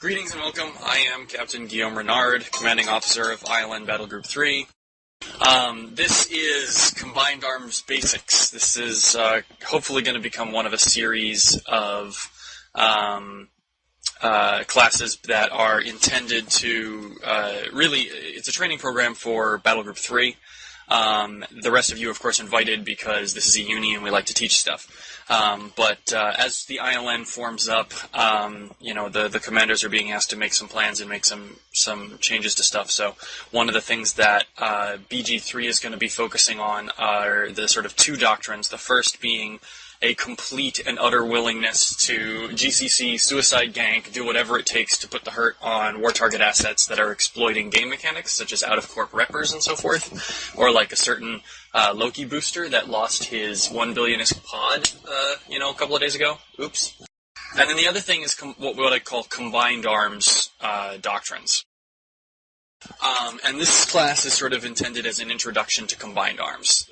Greetings and welcome. I am Captain Guillaume Renard, Commanding Officer of ILN Battle Group 3. This is Combined Arms Basics. This is hopefully going to become one of a series of classes that are intended to it's a training program for Battle Group 3. The rest of you, of course, invited because this is E-UNI and we like to teach stuff. But as the ILN forms up, the commanders are being asked to make some plans and make some changes to stuff. So one of the things that BG3 is going to be focusing on are the sort of two doctrines. The first being a complete and utter willingness to GCC, suicide gank, do whatever it takes to put the hurt on war target assets that are exploiting game mechanics, such as out-of-corp reppers and so forth, or like a certain Loki booster that lost his 1 billionist pod, a couple of days ago. Oops. And then the other thing is what I call combined arms doctrines. And this class is sort of intended as an introduction to combined arms.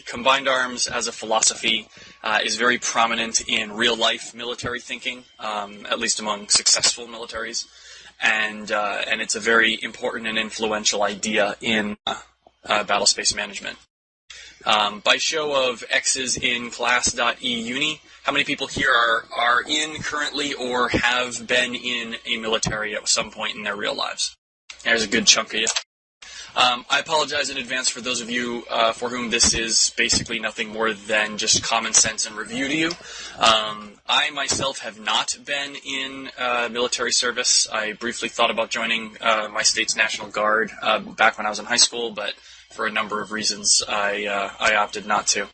Combined arms as a philosophy is very prominent in real-life military thinking, at least among successful militaries, and it's a very important and influential idea in battle space management. By show of X's in class.E-UNI, how many people here are in currently or have been in a military at some point in their real lives? There's a good chunk of you. I apologize in advance for those of you for whom this is basically nothing more than just common sense and review to you. I myself have not been in military service. I briefly thought about joining my state's National Guard back when I was in high school, but for a number of reasons I opted not to.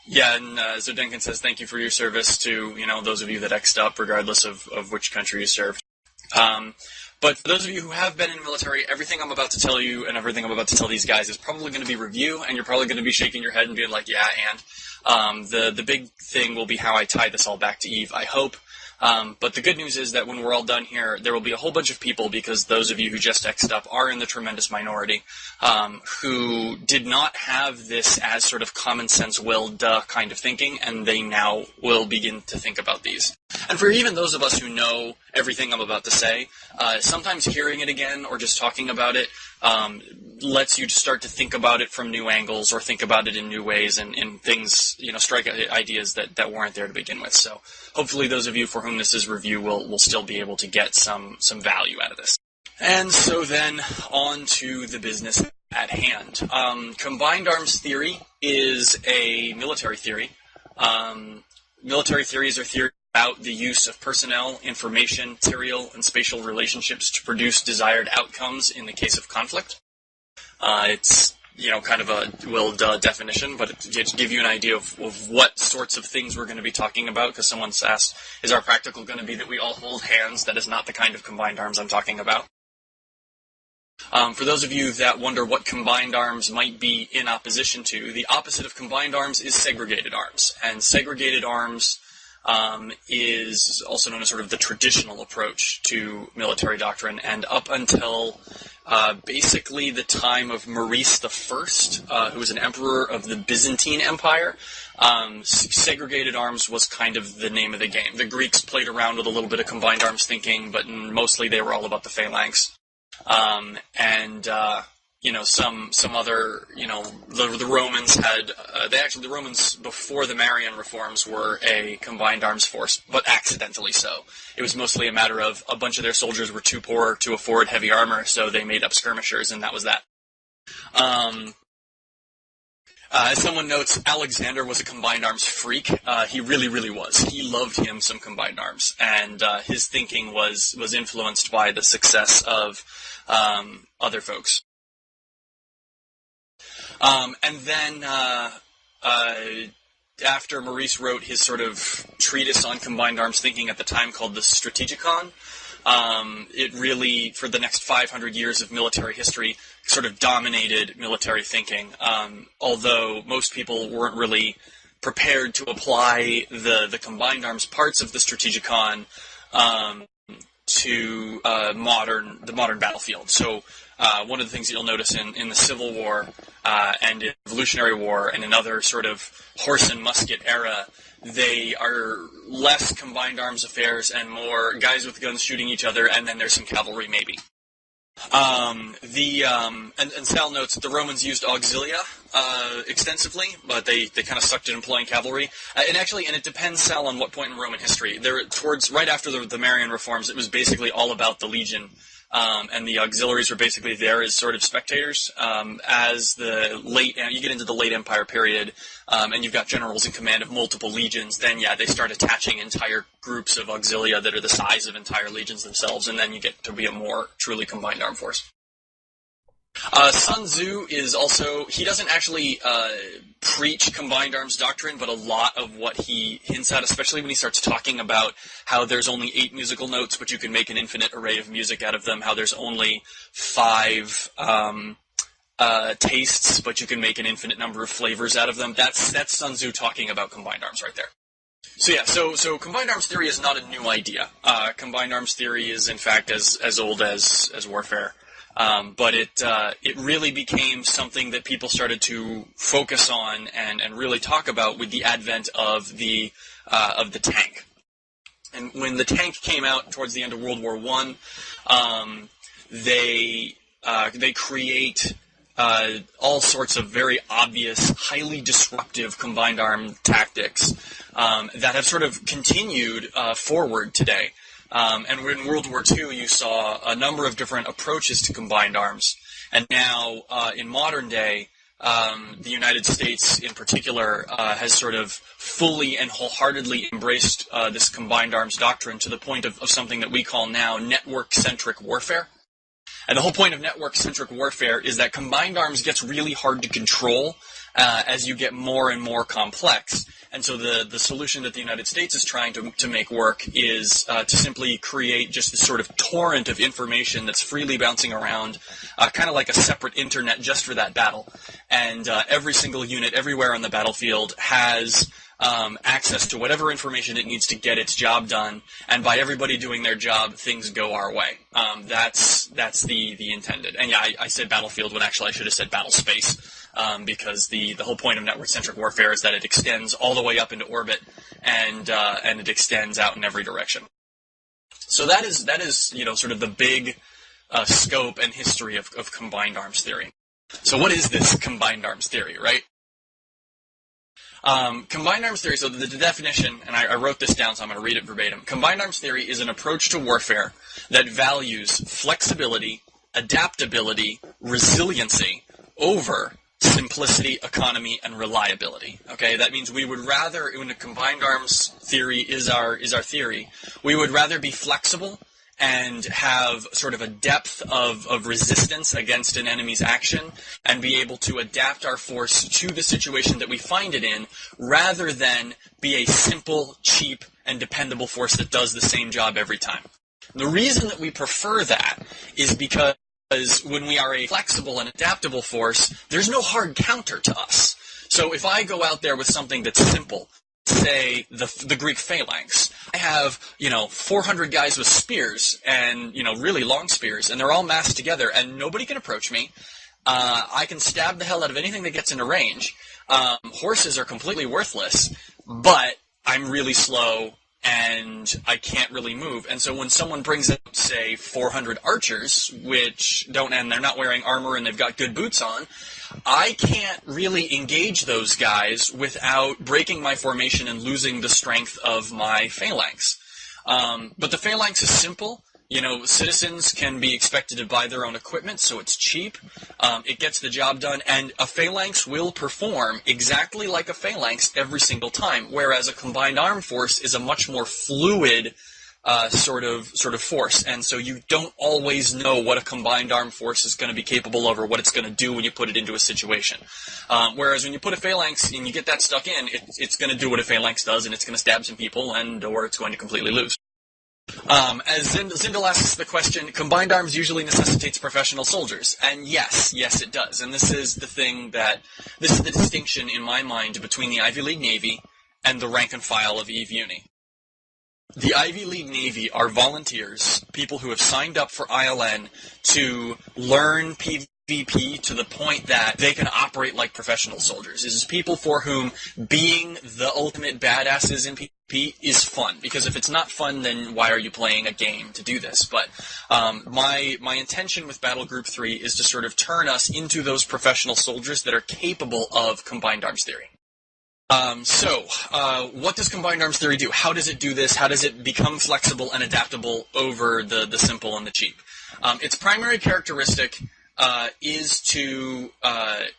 Zodenkin says thank you for your service to those of you that X'd up, regardless of which country you served. But for those of you who have been in the military, everything I'm about to tell you and everything I'm about to tell these guys is probably going to be review, and you're probably going to be shaking your head and being like, yeah, and the big thing will be how I tie this all back to Eve, I hope. But the good news is that when we're all done here, there will be a whole bunch of people, because those of you who just X'd up are in the tremendous minority, who did not have this as sort of common sense, well, duh kind of thinking, and they now will begin to think about these. And for even those of us who know everything I'm about to say, sometimes hearing it again or just talking about it lets you start to think about it from new angles or think about it in new ways and things, strike ideas that weren't there to begin with. So hopefully those of you for whom this is review will still be able to get some value out of this. And so then on to the business at hand. Combined arms theory is a military theory. Military theories are theories about the use of personnel, information, material, and spatial relationships to produce desired outcomes in the case of conflict. It's, kind of a well-duh definition, but to give you an idea of what sorts of things we're going to be talking about, because someone's asked, is our practical going to be that we all hold hands? That is not the kind of combined arms I'm talking about. For those of you that wonder what combined arms might be in opposition to, the opposite of combined arms is segregated arms. And segregated arms is also known as sort of the traditional approach to military doctrine, and up until basically the time of Maurice I, who was an emperor of the Byzantine Empire, segregated arms was kind of the name of the game. The Greeks played around with a little bit of combined arms thinking, but mostly they were all about the phalanx. Some other, the Romans had, the Romans before the Marian reforms were a combined arms force, but accidentally so. It was mostly a matter of a bunch of their soldiers were too poor to afford heavy armor, so they made up skirmishers, and that was that. As someone notes, Alexander was a combined arms freak. He really, really was. He loved him some combined arms, and his thinking was influenced by the success of other folks. And then after Maurice wrote his sort of treatise on combined arms thinking at the time called the Strategicon, it really, for the next 500 years of military history, sort of dominated military thinking, although most people weren't really prepared to apply the combined arms parts of the Strategicon to the modern battlefield. So one of the things that you'll notice in the Civil War and in Revolutionary War and in other sort of horse and musket era, they are less combined arms affairs and more guys with guns shooting each other, and then there's some cavalry maybe. And Sal notes that the Romans used auxilia extensively, but they kind of sucked at employing cavalry. And it depends, Sal, on what point in Roman history. Right after the Marian reforms, it was basically all about the legion. And the auxiliaries were basically there as sort of spectators. As you get into the late Empire period, and you've got generals in command of multiple legions, then they start attaching entire groups of auxilia that are the size of entire legions themselves, and then you get to be a more truly combined armed force. Sun Tzu is also, he doesn't actually preach combined arms doctrine, but a lot of what he hints at, especially when he starts talking about how there's only 8 musical notes, but you can make an infinite array of music out of them, how there's only 5 tastes, but you can make an infinite number of flavors out of them. That's Sun Tzu talking about combined arms right there. So combined arms theory is not a new idea. Combined arms theory is, in fact, as old as warfare. But it really became something that people started to focus on and really talk about with the advent of the tank. And when the tank came out towards the end of World War I, they create all sorts of very obvious, highly disruptive combined arm tactics that have sort of continued forward today. And in World War II, you saw a number of different approaches to combined arms. And now, in modern day, the United States in particular has sort of fully and wholeheartedly embraced this combined arms doctrine to the point of something that we call now network-centric warfare. And the whole point of network-centric warfare is that combined arms gets really hard to control as you get more and more complex. And so the solution that the United States is trying to make work is to simply create just this sort of torrent of information that's freely bouncing around, kind of like a separate internet just for that battle. And every single unit everywhere on the battlefield has access to whatever information it needs to get its job done. And by everybody doing their job, things go our way. That's the intended. And I said battlefield when actually I should have said battle space. Because the whole point of network-centric warfare is that it extends all the way up into orbit, and it extends out in every direction. So that is sort of the big scope and history of combined arms theory. So what is this combined arms theory, right? Combined arms theory, so the definition, and I wrote this down so I'm going to read it verbatim. Combined arms theory is an approach to warfare that values flexibility, adaptability, resiliency over simplicity, economy, and reliability. Okay, that means we would rather, when a combined arms theory is our theory, we would rather be flexible and have sort of a depth of resistance against an enemy's action and be able to adapt our force to the situation that we find it in, rather than be a simple, cheap, and dependable force that does the same job every time. The reason that we prefer that is because when we are a flexible and adaptable force, there's no hard counter to us. So if I go out there with something that's simple, say the Greek phalanx, I have 400 guys with spears and really long spears, and they're all massed together, and nobody can approach me. I can stab the hell out of anything that gets into range. Horses are completely worthless, but I'm really slow and I can't really move. And so when someone brings up, say, 400 archers, and they're not wearing armor and they've got good boots on, I can't really engage those guys without breaking my formation and losing the strength of my phalanx. But the phalanx is simple. Citizens can be expected to buy their own equipment, so it's cheap. It gets the job done, and a phalanx will perform exactly like a phalanx every single time, whereas a combined armed force is a much more fluid sort of force, and so you don't always know what a combined armed force is going to be capable of or what it's going to do when you put it into a situation. Whereas when you put a phalanx and you get that stuck in, it's going to do what a phalanx does, and it's going to stab some people, or it's going to completely lose. As Zindel asks the question, combined arms usually necessitates professional soldiers. And yes, it does. And this is the distinction in my mind between the Ivy League Navy and the rank and file of E-UNI. The Ivy League Navy are volunteers, people who have signed up for ILN to learn PvP to the point that they can operate like professional soldiers. This is people for whom being the ultimate badasses in PvP is fun. Because if it's not fun, then why are you playing a game to do this? But my intention with Battle Group 3 is to sort of turn us into those professional soldiers that are capable of Combined Arms Theory. What does Combined Arms Theory do? How does it do this? How does it become flexible and adaptable over the simple and the cheap? Its primary characteristic is to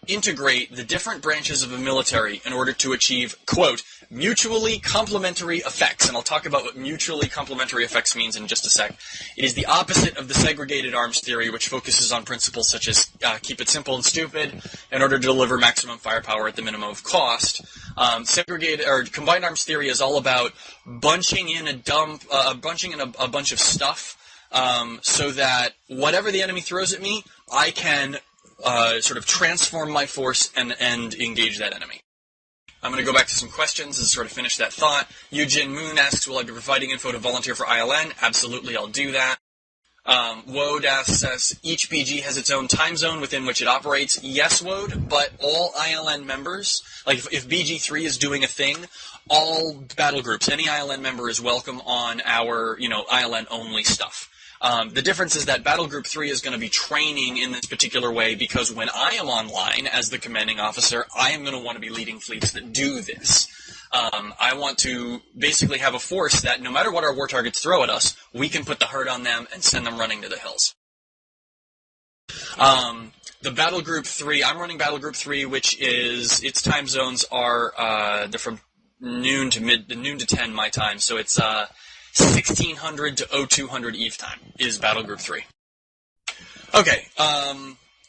integrate the different branches of a military in order to achieve, quote, mutually complementary effects. And I'll talk about what mutually complementary effects means in just a sec. It is the opposite of the segregated arms theory, which focuses on principles such as keep it simple and stupid in order to deliver maximum firepower at the minimum of cost. Combined arms theory is all about bunching in a bunch of stuff so that whatever the enemy throws at me, I can sort of transform my force and engage that enemy. I'm going to go back to some questions and sort of finish that thought. Eugene Moon asks, will I be providing info to volunteer for ILN? Absolutely, I'll do that. Wode says, each BG has its own time zone within which it operates. Yes, Wode, but all ILN members, like if BG3 is doing a thing, all battle groups, any ILN member is welcome on our, ILN-only stuff. The difference is that Battle Group 3 is going to be training in this particular way because when I am online as the commanding officer, I am going to want to be leading fleets that do this. I want to basically have a force that no matter what our war targets throw at us, we can put the hurt on them and send them running to the hills. The Battle Group 3, I'm running Battle Group 3, which is, its time zones are, they're from noon to 10 my time, so it's, 1600 to 0200 Eve time is Battle Group 3. Okay,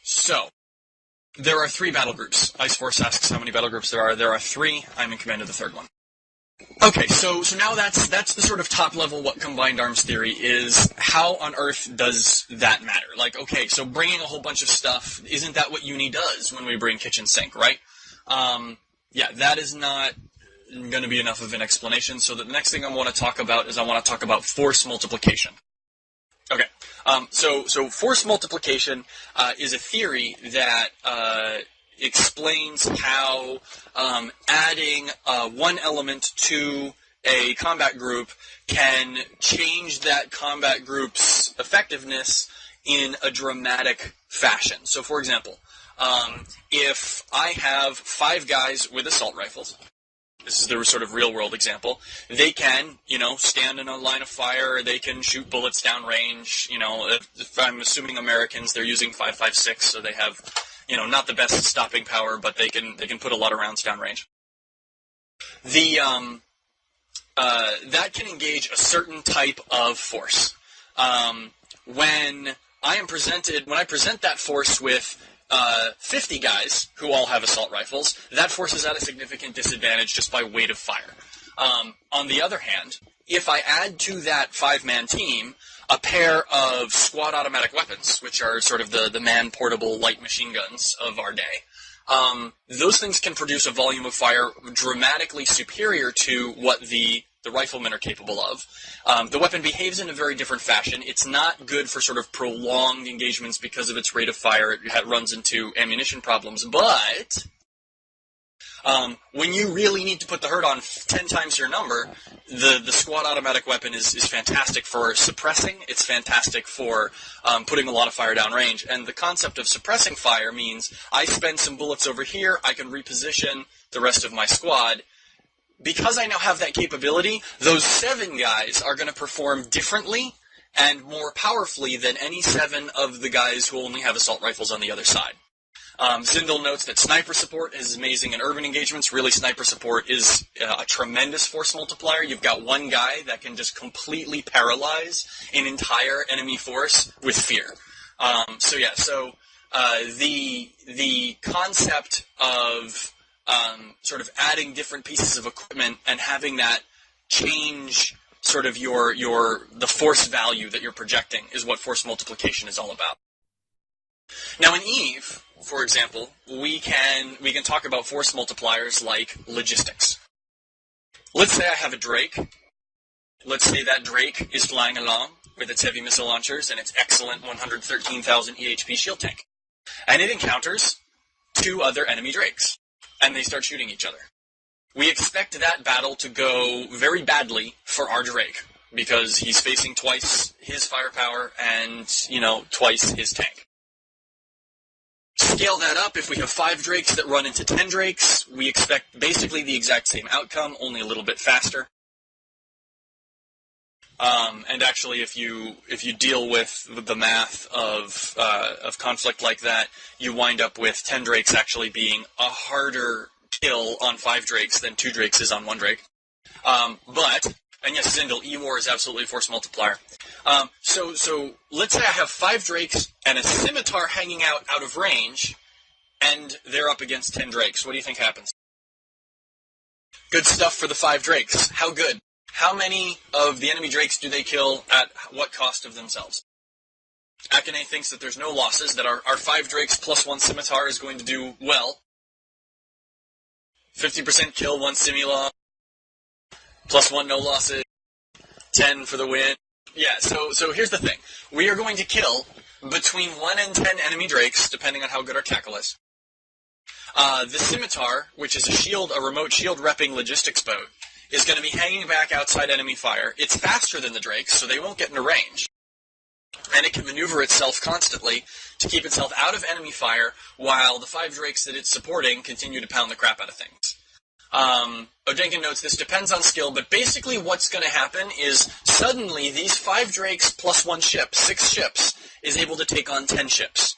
so there are 3 battle groups. Ice Force asks how many battle groups there are. There are 3. I'm in command of the 3rd one. Okay, so now that's the sort of top level what Combined Arms Theory is. How on earth does that matter? Like, okay, so bringing a whole bunch of stuff, isn't that what E-UNI does when we bring kitchen sink, right? Yeah, that is not going to be enough of an explanation. So the next thing I want to talk about is I want to talk about force multiplication. Okay, so force multiplication is a theory that explains how adding one element to a combat group can change that combat group's effectiveness in a dramatic fashion. So, for example, if I have 5 guys with assault rifles, this is the sort of real-world example. They can, stand in a line of fire. They can shoot bullets downrange. If I'm assuming Americans, they're using 5.56, so they have, not the best stopping power, but they can put a lot of rounds downrange. That can engage a certain type of force. When I present that force with 50 guys who all have assault rifles, that force is at a significant disadvantage just by weight of fire. On the other hand, if I add to that 5-man team a pair of squad automatic weapons, which are sort of the man-portable light machine guns of our day, those things can produce a volume of fire dramatically superior to what the riflemen are capable of. The weapon behaves in a very different fashion. It's not good for sort of prolonged engagements because of its rate of fire. It runs into ammunition problems. But when you really need to put the hurt on 10 times your number, the squad automatic weapon is fantastic for suppressing. It's fantastic for putting a lot of fire downrange. And the concept of suppressing fire means I spend some bullets over here, I can reposition the rest of my squad. Because I now have that capability, those 7 guys are going to perform differently and more powerfully than any 7 of the guys who only have assault rifles on the other side. Zindel notes that sniper support is amazing in urban engagements. Really, sniper support is a tremendous force multiplier. You've got one guy that can just completely paralyze an entire enemy force with fear. The concept of sort of adding different pieces of equipment and having that change sort of the force value that you're projecting is what force multiplication is all about. Now in Eve, for example, we can talk about force multipliers like logistics. Let's say I have a Drake Let's say that Drake is flying along with its heavy missile launchers and its excellent 113,000 EHP shield tank. And it encounters 2 other enemy Drakes, and they start shooting each other. We expect that battle to go very badly for our Drake, because he's facing twice his firepower and, twice his tank. Scale that up, if we have 5 Drakes that run into 10 Drakes, we expect basically the exact same outcome, only a little bit faster. And actually, if you deal with the math of conflict like that, you wind up with 10 Drakes actually being a harder kill on 5 Drakes than 2 Drakes is on 1 Drake. And yes, Zindel, E-War is absolutely a force multiplier. So let's say I have 5 Drakes and a Scimitar hanging out of range, and they're up against 10 Drakes. What do you think happens? Good stuff for the 5 Drakes. How good? How many of the enemy Drakes do they kill at what cost of themselves? Akane thinks that there's no losses, that our 5 Drakes plus 1 Scimitar is going to do well. 50% kill, 1 Simula, plus 1 no losses, 10 for the win. Yeah, so here's the thing. We are going to kill between 1 and 10 enemy Drakes, depending on how good our tackle is. The Scimitar, which is a remote shield repping logistics boat, is going to be hanging back outside enemy fire. It's faster than the Drakes, so they won't get into range. And it can maneuver itself constantly to keep itself out of enemy fire while the 5 Drakes that it's supporting continue to pound the crap out of things. Odenkin notes this depends on skill, but basically what's going to happen is suddenly these 5 Drakes plus 1 ship, 6 ships, is able to take on 10 ships.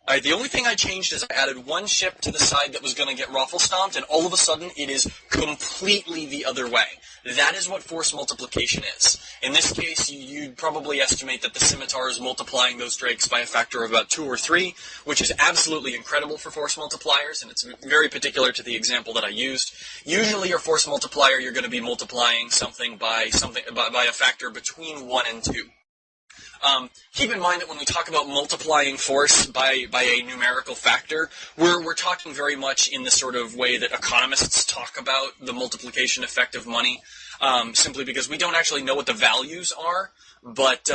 Alright, the only thing I changed is I added 1 ship to the side that was going to get ruffle stomped, and all of a sudden it is completely the other way. That is what force multiplication is. In this case, you'd probably estimate that the Scimitar is multiplying those Drakes by a factor of about 2 or 3, which is absolutely incredible for force multipliers, and it's very particular to the example that I used. Usually your force multiplier, you're going to be multiplying something by a factor between 1 and 2. Keep in mind that when we talk about multiplying force by a numerical factor, we're talking very much in the sort of way that economists talk about the multiplication effect of money, simply because we don't actually know what the values are, but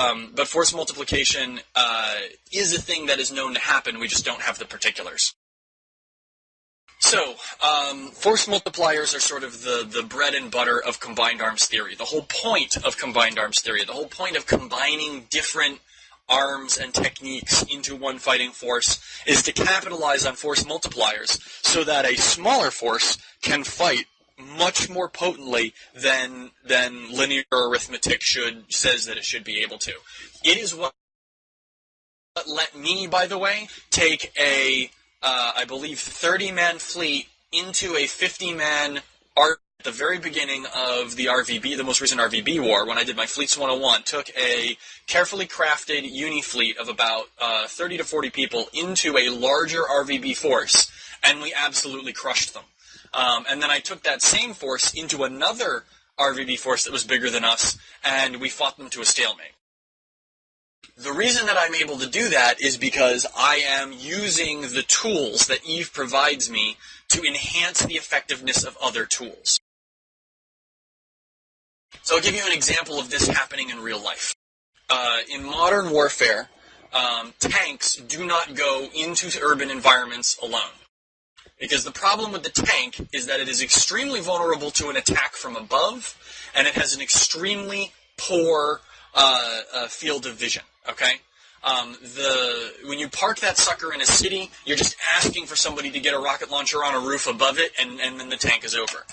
force multiplication is a thing that is known to happen, we just don't have the particulars. So, force multipliers are sort of the bread and butter of combined arms theory. The whole point of combined arms theory, the whole point of combining different arms and techniques into one fighting force is to capitalize on force multipliers so that a smaller force can fight much more potently than linear arithmetic says that it should be able to. It is what let me, by the way, take I believe, 30-man fleet into a 50-man at the very beginning of the RVB, the most recent RVB war, when I did my Fleets 101, took a carefully crafted E-UNI fleet of about 30 to 40 people into a larger RVB force, and we absolutely crushed them. And then I took that same force into another RVB force that was bigger than us, and we fought them to a stalemate. The reason that I'm able to do that is because I am using the tools that Eve provides me to enhance the effectiveness of other tools. So I'll give you an example of this happening in real life. In modern warfare, tanks do not go into urban environments alone. Because the problem with the tank is that it is extremely vulnerable to an attack from above, and it has an extremely poor field of vision. Okay? When you park that sucker in a city, you're just asking for somebody to get a rocket launcher on a roof above it, and then the tank is over.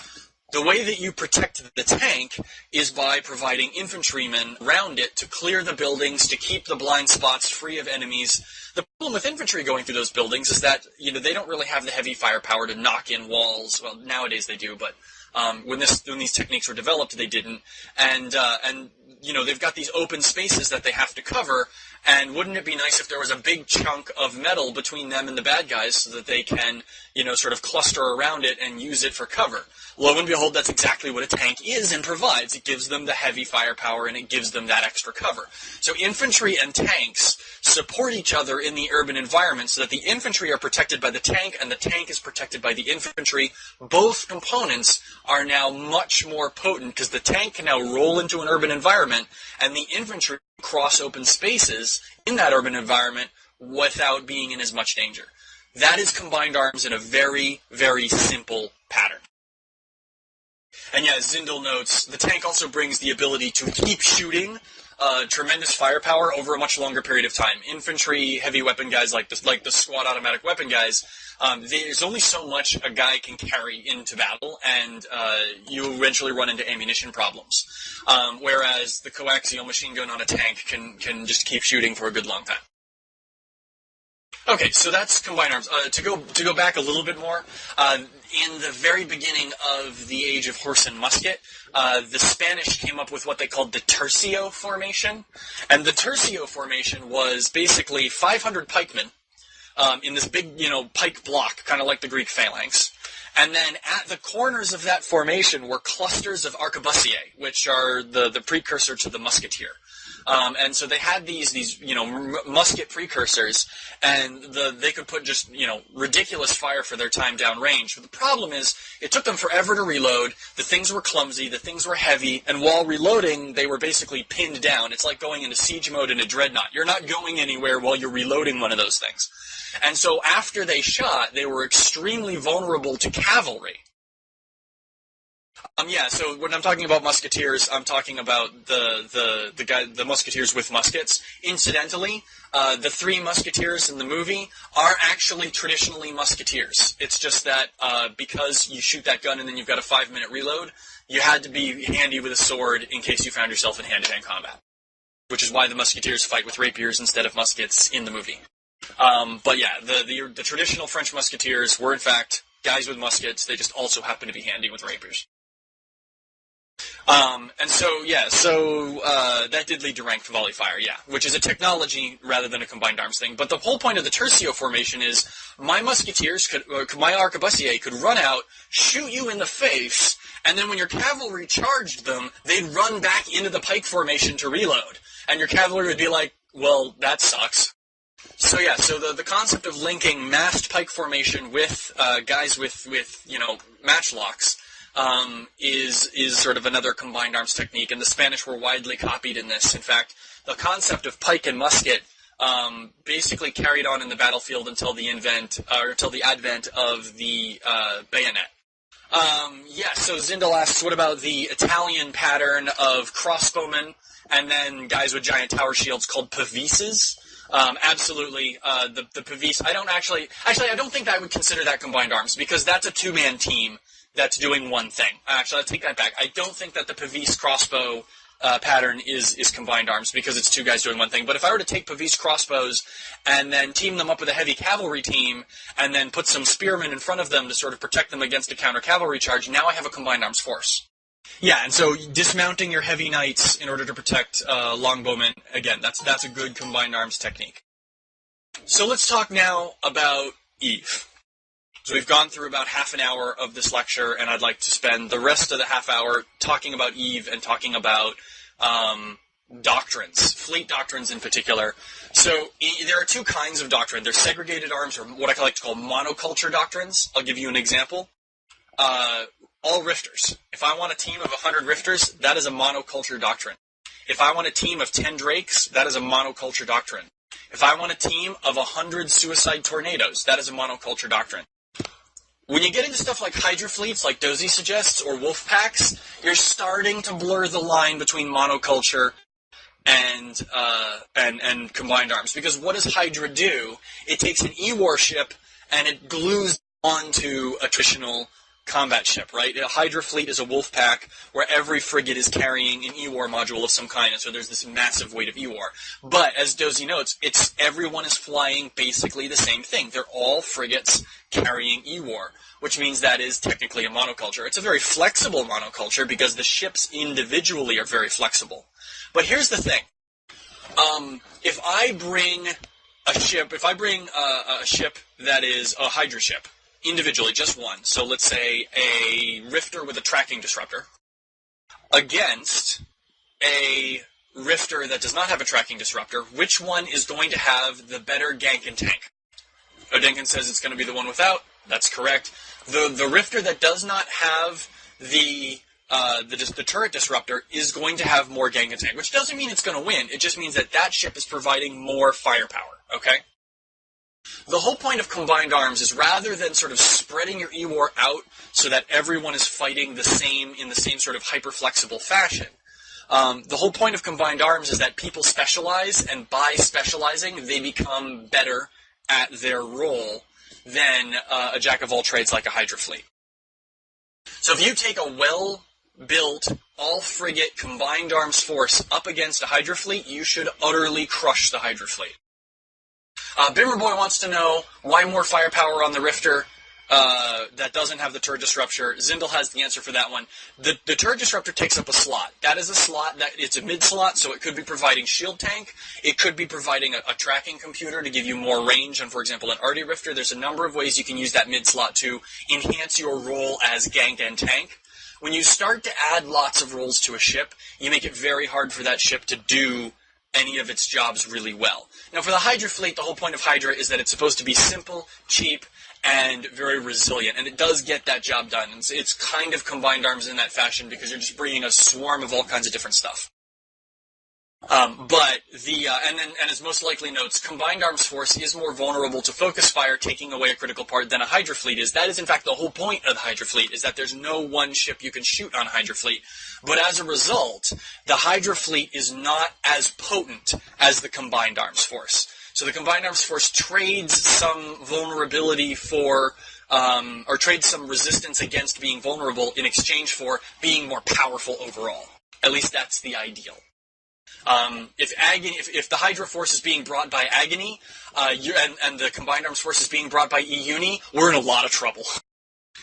The way that you protect the tank is by providing infantrymen around it to clear the buildings, to keep the blind spots free of enemies. The problem with infantry going through those buildings is that they don't really have the heavy firepower to knock in walls. Well, nowadays they do, but when these techniques were developed, they didn't. And they've got these open spaces that they have to cover, and wouldn't it be nice if there was a big chunk of metal between them and the bad guys so that they can, sort of cluster around it and use it for cover? Lo and behold, that's exactly what a tank is and provides. It gives them the heavy firepower, and it gives them that extra cover. So infantry and tanks support each other in the urban environment so that the infantry are protected by the tank, and the tank is protected by the infantry. Both components are now much more potent because the tank can now roll into an urban environment, and the infantry cross open spaces in that urban environment without being in as much danger. That is combined arms in a very, very simple pattern. And yeah, as Zindel notes, the tank also brings the ability to keep shooting tremendous firepower over a much longer period of time. Infantry, heavy weapon guys like the squad automatic weapon guys, there's only so much a guy can carry into battle, and you eventually run into ammunition problems. Whereas the coaxial machine gun on a tank can just keep shooting for a good long time. Okay, so that's combined arms. To go back a little bit more, in the very beginning of the age of horse and musket, the Spanish came up with what they called the Tercio formation. And the Tercio formation was basically 500 pikemen in this big, pike block, kind of like the Greek phalanx. And then at the corners of that formation were clusters of arquebusiers, which are the precursor to the musketeer. And so they had these musket precursors, and they could put just, ridiculous fire for their time downrange. But the problem is, it took them forever to reload, the things were clumsy, the things were heavy, and while reloading, they were basically pinned down. It's like going into siege mode in a dreadnought. You're not going anywhere while you're reloading one of those things. And so after they shot, they were extremely vulnerable to cavalry. So when I'm talking about musketeers, I'm talking about the musketeers with muskets. Incidentally, the three musketeers in the movie are actually traditionally musketeers. It's just that because you shoot that gun and then you've got a 5-minute reload, you had to be handy with a sword in case you found yourself in hand-to-hand combat. Which is why the musketeers fight with rapiers instead of muskets in the movie. But yeah, the traditional French musketeers were in fact guys with muskets. They just also happen to be handy with rapiers. That did lead to ranked volley fire, which is a technology rather than a combined arms thing. But the whole point of the Tercio formation is my musketeers my arquebusier could run out, shoot you in the face, and then when your cavalry charged them, they'd run back into the pike formation to reload. And your cavalry would be like, well, that sucks. So the concept of linking massed pike formation with guys with matchlocks is sort of another combined arms technique, and the Spanish were widely copied in this. In fact, the concept of pike and musket basically carried on in the battlefield until the advent of the bayonet. So Zindel asks, what about the Italian pattern of crossbowmen and then guys with giant tower shields called pavises? Absolutely. The pavis, I don't think I would consider that combined arms, because that's a two-man team that's doing one thing. Actually, I'll take that back. I don't think that the pavis crossbow pattern is combined arms, because it's two guys doing one thing. But if I were to take pavis crossbows and then team them up with a heavy cavalry team and then put some spearmen in front of them to sort of protect them against a counter-cavalry charge, now I have a combined arms force. Yeah, and so dismounting your heavy knights in order to protect longbowmen, again, that's a good combined arms technique. So let's talk now about Eve. So we've gone through about half an hour of this lecture, and I'd like to spend the rest of the half hour talking about Eve and talking about doctrines, fleet doctrines in particular. So there are two kinds of doctrine. There's segregated arms, or what I like to call monoculture doctrines. I'll give you an example. All rifters. If I want a team of 100 rifters, that is a monoculture doctrine. If I want a team of 10 drakes, that is a monoculture doctrine. If I want a team of 100 suicide tornadoes, that is a monoculture doctrine. When you get into stuff like Hydra Fleets, like Dozy suggests, or wolf packs, you're starting to blur the line between monoculture and combined arms. Because what does Hydra do? It takes an E-warship and it glues onto a traditional combat ship, right? A Hydra Fleet is a wolf pack where every frigate is carrying an E-war module of some kind, and so there's this massive weight of E-war. But, as Dozy notes, everyone is flying basically the same thing. They're all frigates carrying E-war, which means that is technically a monoculture. It's a very flexible monoculture because the ships individually are very flexible. But here's the thing. If I bring a ship that is a Hydra ship, individually, just one, so let's say a Rifter with a tracking disruptor, against a Rifter that does not have a tracking disruptor, which one is going to have the better gank and tank? Odinkin says it's going to be the one without. That's correct. The Rifter that does not have the turret disruptor is going to have more gank and tank, which doesn't mean it's going to win. It just means that that ship is providing more firepower, okay? The whole point of combined arms is rather than sort of spreading your E-War out so that everyone is fighting in the same sort of hyper-flexible fashion, the whole point of combined arms is that people specialize, and by specializing, they become better at their role than a jack-of-all-trades like a Hydra Fleet. So if you take a well-built, all-frigate combined arms force up against a Hydra Fleet, you should utterly crush the Hydra Fleet. Bimmerboy wants to know why more firepower on the Rifter that doesn't have the turret disruptor. Zindel has the answer for that one. The turret disruptor takes up a slot. That is a slot it's a mid slot, so it could be providing shield tank. It could be providing a tracking computer to give you more range on, for example, an Arty Rifter. There's a number of ways you can use that mid slot to enhance your role as gank and tank. When you start to add lots of roles to a ship, you make it very hard for that ship to do any of its jobs really well. Now, for the Hydra Fleet, the whole point of Hydra is that it's supposed to be simple, cheap, and very resilient, and it does get that job done. And it's kind of combined arms in that fashion because you're just bringing a swarm of all kinds of different stuff. And as most likely notes, combined arms force is more vulnerable to focus fire, taking away a critical part, than a Hydra Fleet is. That is, in fact, the whole point of the Hydra Fleet, is that there's no one ship you can shoot on a Hydra Fleet. But as a result, the Hydra Fleet is not as potent as the combined arms force. So the combined arms force trades some vulnerability for, or trades some resistance against being vulnerable in exchange for being more powerful overall. At least that's the ideal. If the Hydra force is being brought by Agony, and the combined arms force is being brought by E-UNI, we're in a lot of trouble.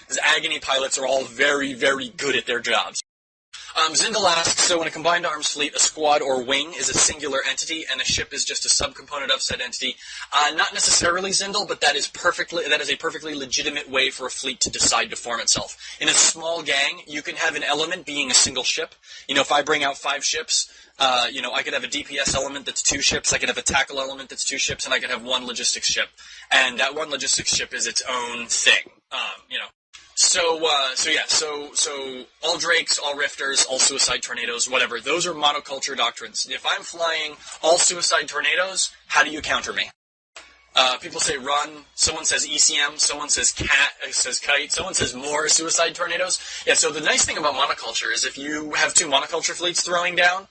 Because Agony pilots are all very, very good at their jobs. Zindel asks, so in a combined arms fleet, a squad or wing is a singular entity, and a ship is just a subcomponent of said entity. Not necessarily, Zindel, but that is a perfectly legitimate way for a fleet to decide to form itself. In a small gang, you can have an element being a single ship. If I bring out 5 ships, I could have a DPS element that's 2 ships, I could have a tackle element that's 2 ships, and I could have 1 logistics ship. And that 1 logistics ship is its own thing, So all Drakes, all Rifters, all Suicide Tornadoes, whatever, those are monoculture doctrines. If I'm flying all Suicide Tornadoes, how do you counter me? People say run, someone says ECM, someone says kite, someone says more Suicide Tornadoes. Yeah, so the nice thing about monoculture is if you have 2 monoculture fleets throwing down,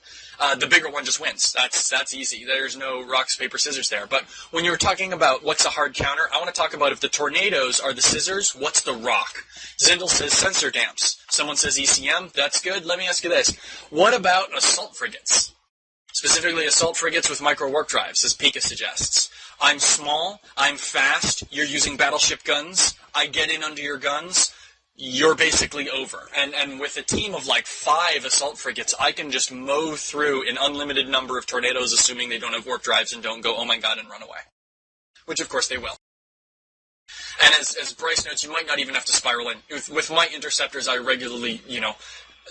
the bigger one just wins. That's easy. There's no rocks, paper, scissors there. But when you're talking about what's a hard counter, I want to talk about if the tornadoes are the scissors, what's the rock? Zindel says sensor damps. Someone says ECM. That's good. Let me ask you this. What about assault frigates? Specifically assault frigates with micro warp drives, as Pika suggests. I'm small, I'm fast, you're using battleship guns, I get in under your guns, you're basically over. And with a team of like 5 assault frigates, I can just mow through an unlimited number of tornadoes, assuming they don't have warp drives and don't go, oh my god, and run away. Which, of course, they will. And as Bryce notes, you might not even have to spiral in. With my interceptors, I regularly,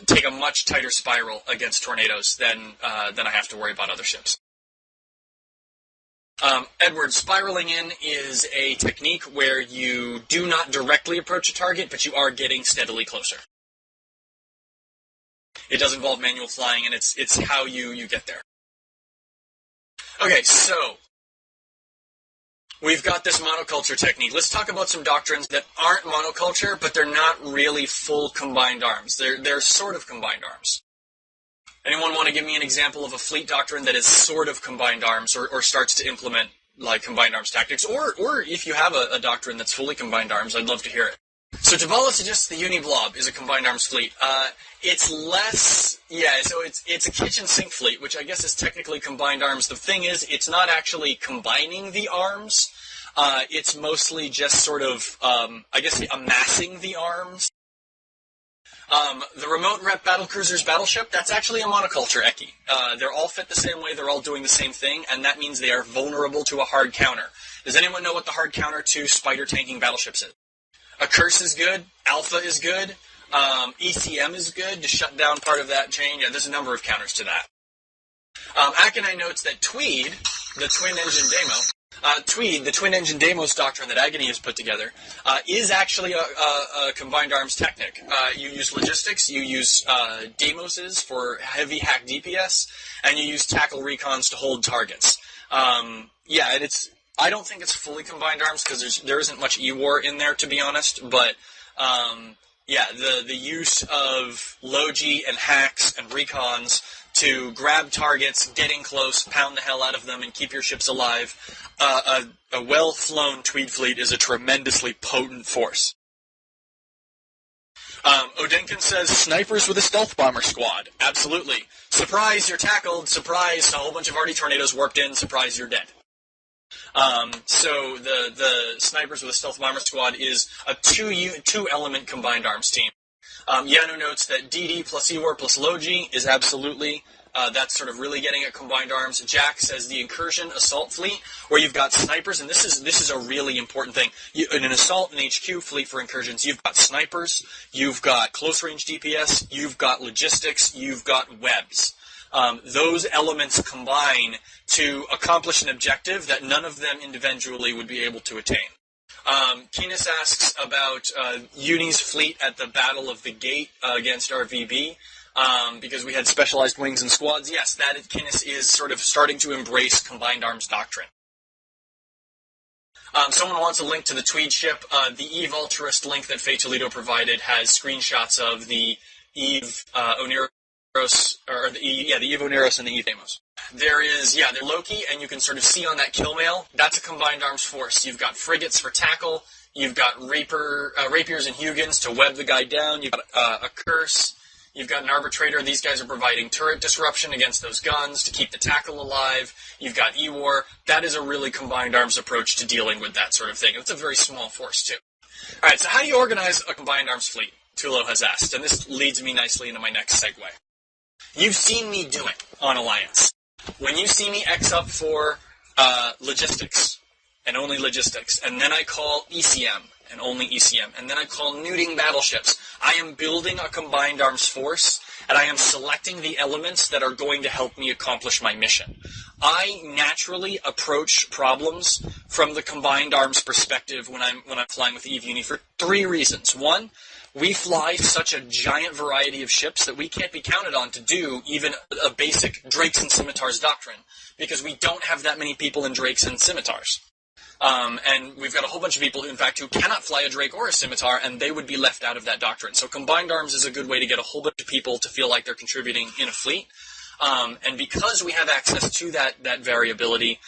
take a much tighter spiral against tornadoes than I have to worry about other ships. Edward, spiraling in is a technique where you do not directly approach a target, but you are getting steadily closer. It does involve manual flying, and it's how you get there. Okay, so we've got this monoculture technique. Let's talk about some doctrines that aren't monoculture, but they're not really full combined arms. They're sort of combined arms. Anyone want to give me an example of a fleet doctrine that is sort of combined arms or starts to implement like combined arms tactics? Or if you have a doctrine that's fully combined arms, I'd love to hear it. So Tavala suggests the Uniblob is a combined arms fleet. It's less, so it's a kitchen sink fleet, which I guess is technically combined arms. The thing is, it's not actually combining the arms. It's mostly just sort of, amassing the arms. The remote rep battlecruiser's battleship, that's actually a monoculture Eki. They're all fit the same way, they're all doing the same thing, and that means they are vulnerable to a hard counter. Does anyone know what the hard counter to spider tanking battleships is? A curse is good, alpha is good, ECM is good to shut down part of that chain. Yeah, there's a number of counters to that. Akinai notes that Tweed, the twin engine Deimos doctrine that Agony has put together, is actually a combined arms technique. You use logistics, you use Deimoses for heavy hack DPS, and you use tackle recons to hold targets. Yeah, and I don't think it's fully combined arms because there isn't much E-War in there, to be honest, but yeah, the use of Logi and hacks and recons to grab targets, get in close, pound the hell out of them, and keep your ships alive. A well-flown Tweed fleet is a tremendously potent force. Odinkin says, snipers with a stealth bomber squad. Absolutely. Surprise, you're tackled. Surprise, a whole bunch of Arty tornadoes warped in. Surprise, you're dead. So the snipers with a stealth bomber squad is a two-element combined arms team. Yano notes that DD plus E-War plus Logi is absolutely, that's sort of really getting at combined arms. Jack says the incursion assault fleet, where you've got snipers, and this is a really important thing. In an assault and HQ fleet for incursions, you've got snipers, you've got close-range DPS, you've got logistics, you've got webs. Those elements combine to accomplish an objective that none of them individually would be able to attain. Keenis asks about E-UNI's fleet at the Battle of the Gate against RVB, because we had specialized wings and squads. Yes, that Keenis is sort of starting to embrace combined arms doctrine. Someone wants a link to the Tweed ship. The Eve Ulturist link that Faye Toledo provided has screenshots of the Eve Oneros, or the Eve Oneros and the Eve Deimos. They're Loki, and you can sort of see on that kill mail, that's a combined arms force. You've got frigates for tackle, you've got rapiers and Hugins to web the guy down, you've got a curse, you've got an arbitrator. These guys are providing turret disruption against those guns to keep the tackle alive. You've got E-War. That is a really combined arms approach to dealing with that sort of thing. It's a very small force, too. All right, so how do you organize a combined arms fleet? Tulo has asked, and this leads me nicely into my next segue. You've seen me do it on Alliance. When you see me X up for logistics, and only logistics, and then I call ECM, and only ECM, and then I call neuting battleships, I am building a combined arms force, and I am selecting the elements that are going to help me accomplish my mission. I naturally approach problems from the combined arms perspective when I'm flying with E-UNI for 3 reasons. 1, we fly such a giant variety of ships that we can't be counted on to do even a basic Drakes and Scimitars doctrine, because we don't have that many people in Drakes and Scimitars. And we've got a whole bunch of people, in fact, who cannot fly a Drake or a Scimitar, and they would be left out of that doctrine. So combined arms is a good way to get a whole bunch of people to feel like they're contributing in a fleet. And because we have access to that variability,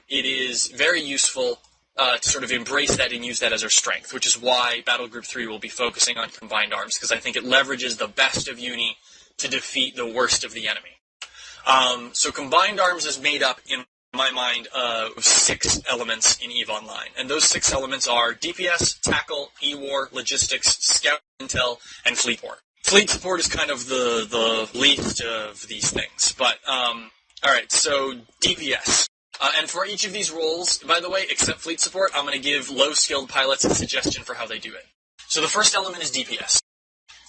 it is very useful to sort of embrace that and use that as our strength, which is why Battle Group 3 will be focusing on combined arms, because I think it leverages the best of Uni to defeat the worst of the enemy. So combined arms is made up, in my mind, of 6 elements in EVE Online. And those 6 elements are DPS, Tackle, E-War, Logistics, Scout Intel, and Fleet War. Fleet support is kind of the least of these things. But, alright, so DPS. And for each of these roles, by the way, except fleet support, I'm going to give low-skilled pilots a suggestion for how they do it. So the first element is DPS.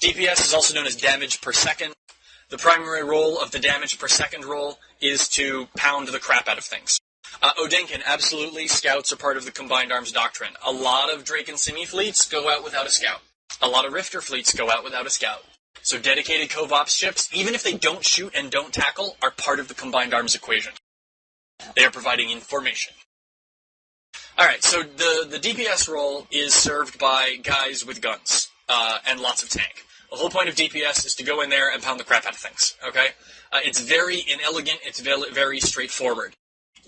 DPS is also known as damage per second. The primary role of the damage per second role is to pound the crap out of things. Odinkin, absolutely, scouts are part of the combined arms doctrine. A lot of Drake and Simi fleets go out without a scout. A lot of Rifter fleets go out without a scout. So dedicated Cove Ops ships, even if they don't shoot and don't tackle, are part of the combined arms equation. They are providing information. Alright, so the DPS role is served by guys with guns, and lots of tank. The whole point of DPS is to go in there and pound the crap out of things, okay? It's very inelegant, it's very straightforward.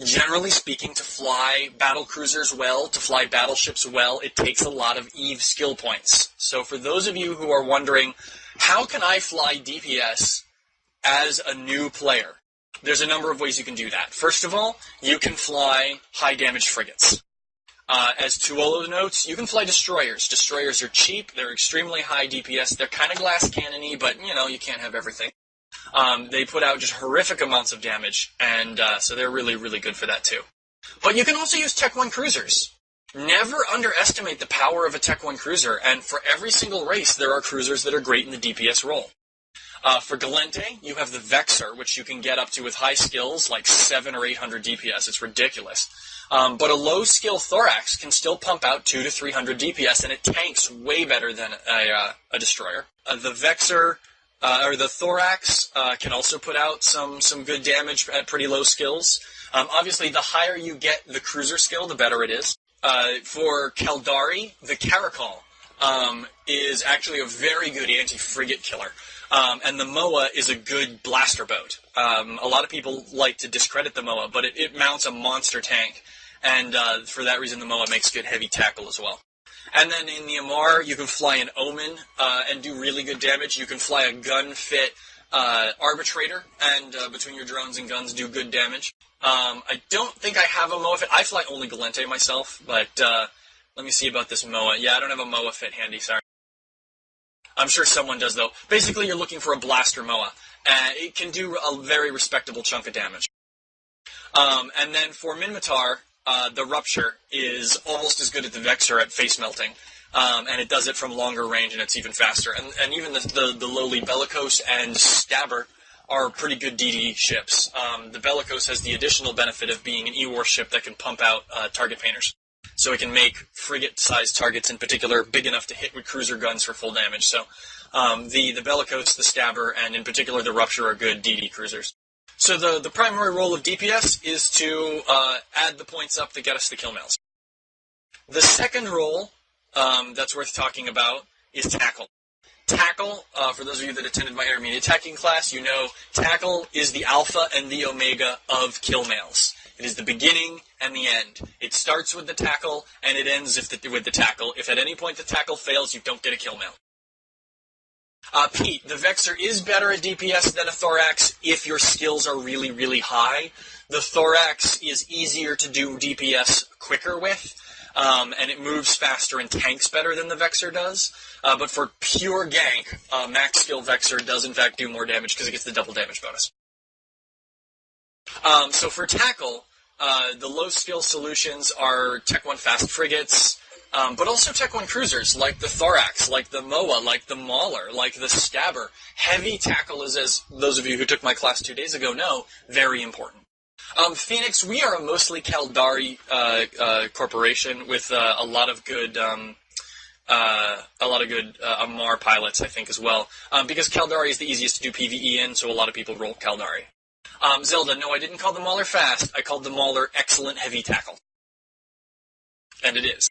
Generally speaking, to fly battle cruisers well, to fly battleships well, it takes a lot of EVE skill points. So for those of you who are wondering, how can I fly DPS as a new player? There's a number of ways you can do that. First of all, you can fly high damage frigates. As Tuolo notes, you can fly destroyers. Destroyers are cheap. They're extremely high DPS. They're kind of glass cannon-y, but, you can't have everything. They put out just horrific amounts of damage, and so they're really, really good for that, too. But you can also use Tech 1 cruisers. Never underestimate the power of a Tech 1 cruiser, and for every single race, there are cruisers that are great in the DPS role. For Galente, you have the Vexor, which you can get up to with high skills, like 700 or 800 DPS. It's ridiculous. But a low-skill Thorax can still pump out 200 to 300 DPS, and it tanks way better than a Destroyer. The Vexor, or the Thorax, can also put out some good damage at pretty low skills. Obviously, the higher you get the cruiser skill, the better it is. For Caldari, the Caracol is actually a very good anti-frigate killer. And the MOA is a good blaster boat. A lot of people like to discredit the MOA, but it mounts a monster tank. And for that reason, the MOA makes good heavy tackle as well. And then in the Amar, you can fly an Omen and do really good damage. You can fly a gun-fit Arbitrator, and between your drones and guns, do good damage. I don't think I have a MOA fit. I fly only Galente myself, but let me see about this MOA. Yeah, I don't have a MOA fit handy, sorry. I'm sure someone does, though. Basically, you're looking for a blaster MOA, and it can do a very respectable chunk of damage. And then for Minmatar, the Rupture is almost as good as the Vexor at face melting, and it does it from longer range, and it's even faster. And even the lowly Bellicose and Stabber are pretty good DD ships. The Bellicose has the additional benefit of being an E-War ship that can pump out target painters. So it can make frigate-sized targets in particular big enough to hit with cruiser guns for full damage. So the Bellicose, the Stabber, and in particular the Rupture are good DD cruisers. So the primary role of DPS is to add the points up that get us the kill mails. The second role that's worth talking about is Tackle. Tackle, for those of you that attended my intermediate attacking class, you know Tackle is the alpha and the omega of kill mails. It is the beginning and the end. It starts with the tackle, and it ends with the tackle. If at any point the tackle fails, you don't get a kill mail. Pete, the Vexor is better at DPS than a Thorax if your skills are really, really high. The Thorax is easier to do DPS quicker with, and it moves faster and tanks better than the Vexor does. But for pure gank, max skill Vexor does in fact do more damage because it gets the double damage bonus. So for Tackle, the low-skill solutions are Tech 1 fast frigates, but also Tech 1 cruisers, like the Thorax, like the MOA, like the Mauler, like the Stabber. Heavy tackle is, as those of you who took my class 2 days ago know, very important. Phoenix, we are a mostly Caldari corporation with a lot of good Amar pilots, I think, as well, because Caldari is the easiest to do PvE in, so a lot of people roll Caldari. Zelda, no, I didn't call the Mauler fast. I called the Mauler excellent heavy tackle. And it is.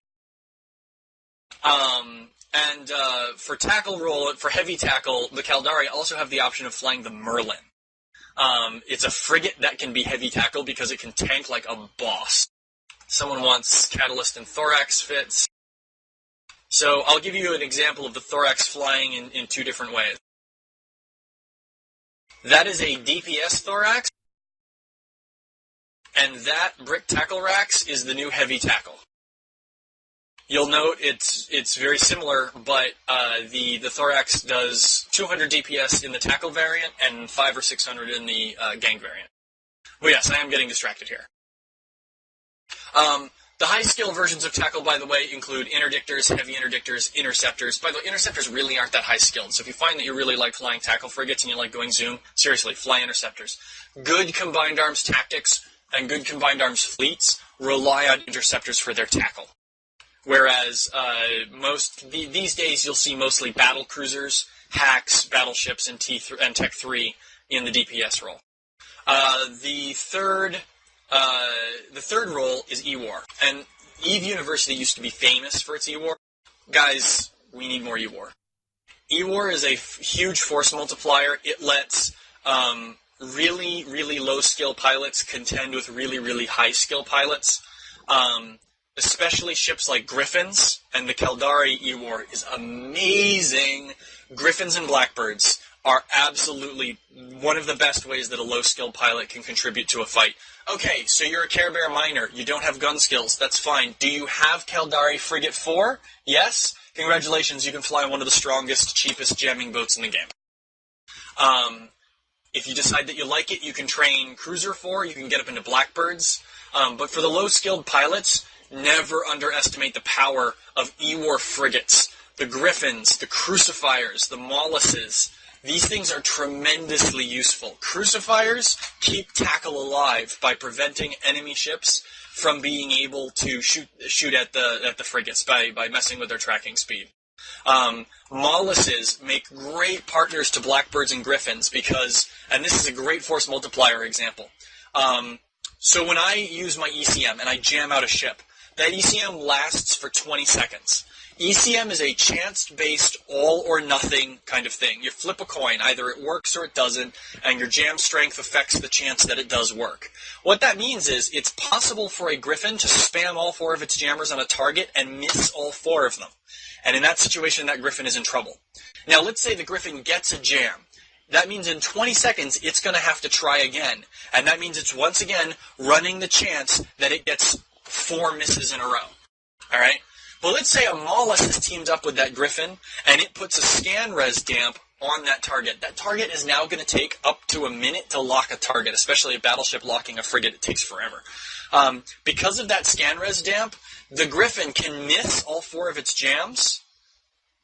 For tackle roll, for heavy tackle, the Caldari also have the option of flying the Merlin. It's a frigate that can be heavy tackle because it can tank like a boss. Someone wants Catalyst and Thorax fits. So I'll give you an example of the Thorax flying in two different ways. That is a DPS Thorax, and that Brick Tackle Rax is the new heavy tackle. You'll note it's very similar, but the Thorax does 200 DPS in the tackle variant and 500 or 600 in the gang variant. Well, yes, I am getting distracted here. The high-skill versions of tackle, by the way, include interdictors, heavy interdictors, interceptors. By the way, interceptors really aren't that high-skilled, so if you find that you really like flying tackle frigates and you like going zoom, seriously, fly interceptors. Good combined arms tactics and good combined arms fleets rely on interceptors for their tackle. Whereas these days you'll see mostly battle cruisers, hacks, battleships, and Tech 3 in the DPS role. The third role is E-War. And EVE University used to be famous for its E-War. Guys, we need more E-War. E-War is a huge force multiplier. It lets really, really low-skill pilots contend with really, really high-skill pilots. Especially ships like Griffins, and the Caldari E-War is amazing. Griffins and Blackbirds are absolutely one of the best ways that a low-skilled pilot can contribute to a fight. Okay, so you're a Care Bear miner. You don't have gun skills. That's fine. Do you have Caldari Frigate 4? Yes? Congratulations, you can fly one of the strongest, cheapest jamming boats in the game. If you decide that you like it, you can train Cruiser 4. You can get up into Blackbirds. But for the low-skilled pilots, never underestimate the power of E-War frigates. The Griffins, the Crucifiers, the Molluses. These things are tremendously useful. Crucifiers keep tackle alive by preventing enemy ships from being able to shoot at the frigates by messing with their tracking speed. Molluses make great partners to Blackbirds and Griffins because, and this is a great force multiplier example. So when I use my ECM and I jam out a ship, that ECM lasts for 20 seconds. ECM is a chance-based all-or-nothing kind of thing. You flip a coin. Either it works or it doesn't, and your jam strength affects the chance that it does work. What that means is it's possible for a Griffin to spam all 4 of its jammers on a target and miss all 4 of them. And in that situation, that Griffin is in trouble. Now, let's say the Griffin gets a jam. That means in 20 seconds, it's going to have to try again. And that means it's once again running the chance that it gets 4 misses in a row. All right? But let's say a Mollusk has teamed up with that Griffin, and it puts a scan res damp on that target. That target is now going to take up to a minute to lock a target, especially a battleship locking a frigate. It takes forever. Because of that scan res damp, the Griffin can miss all 4 of its jams,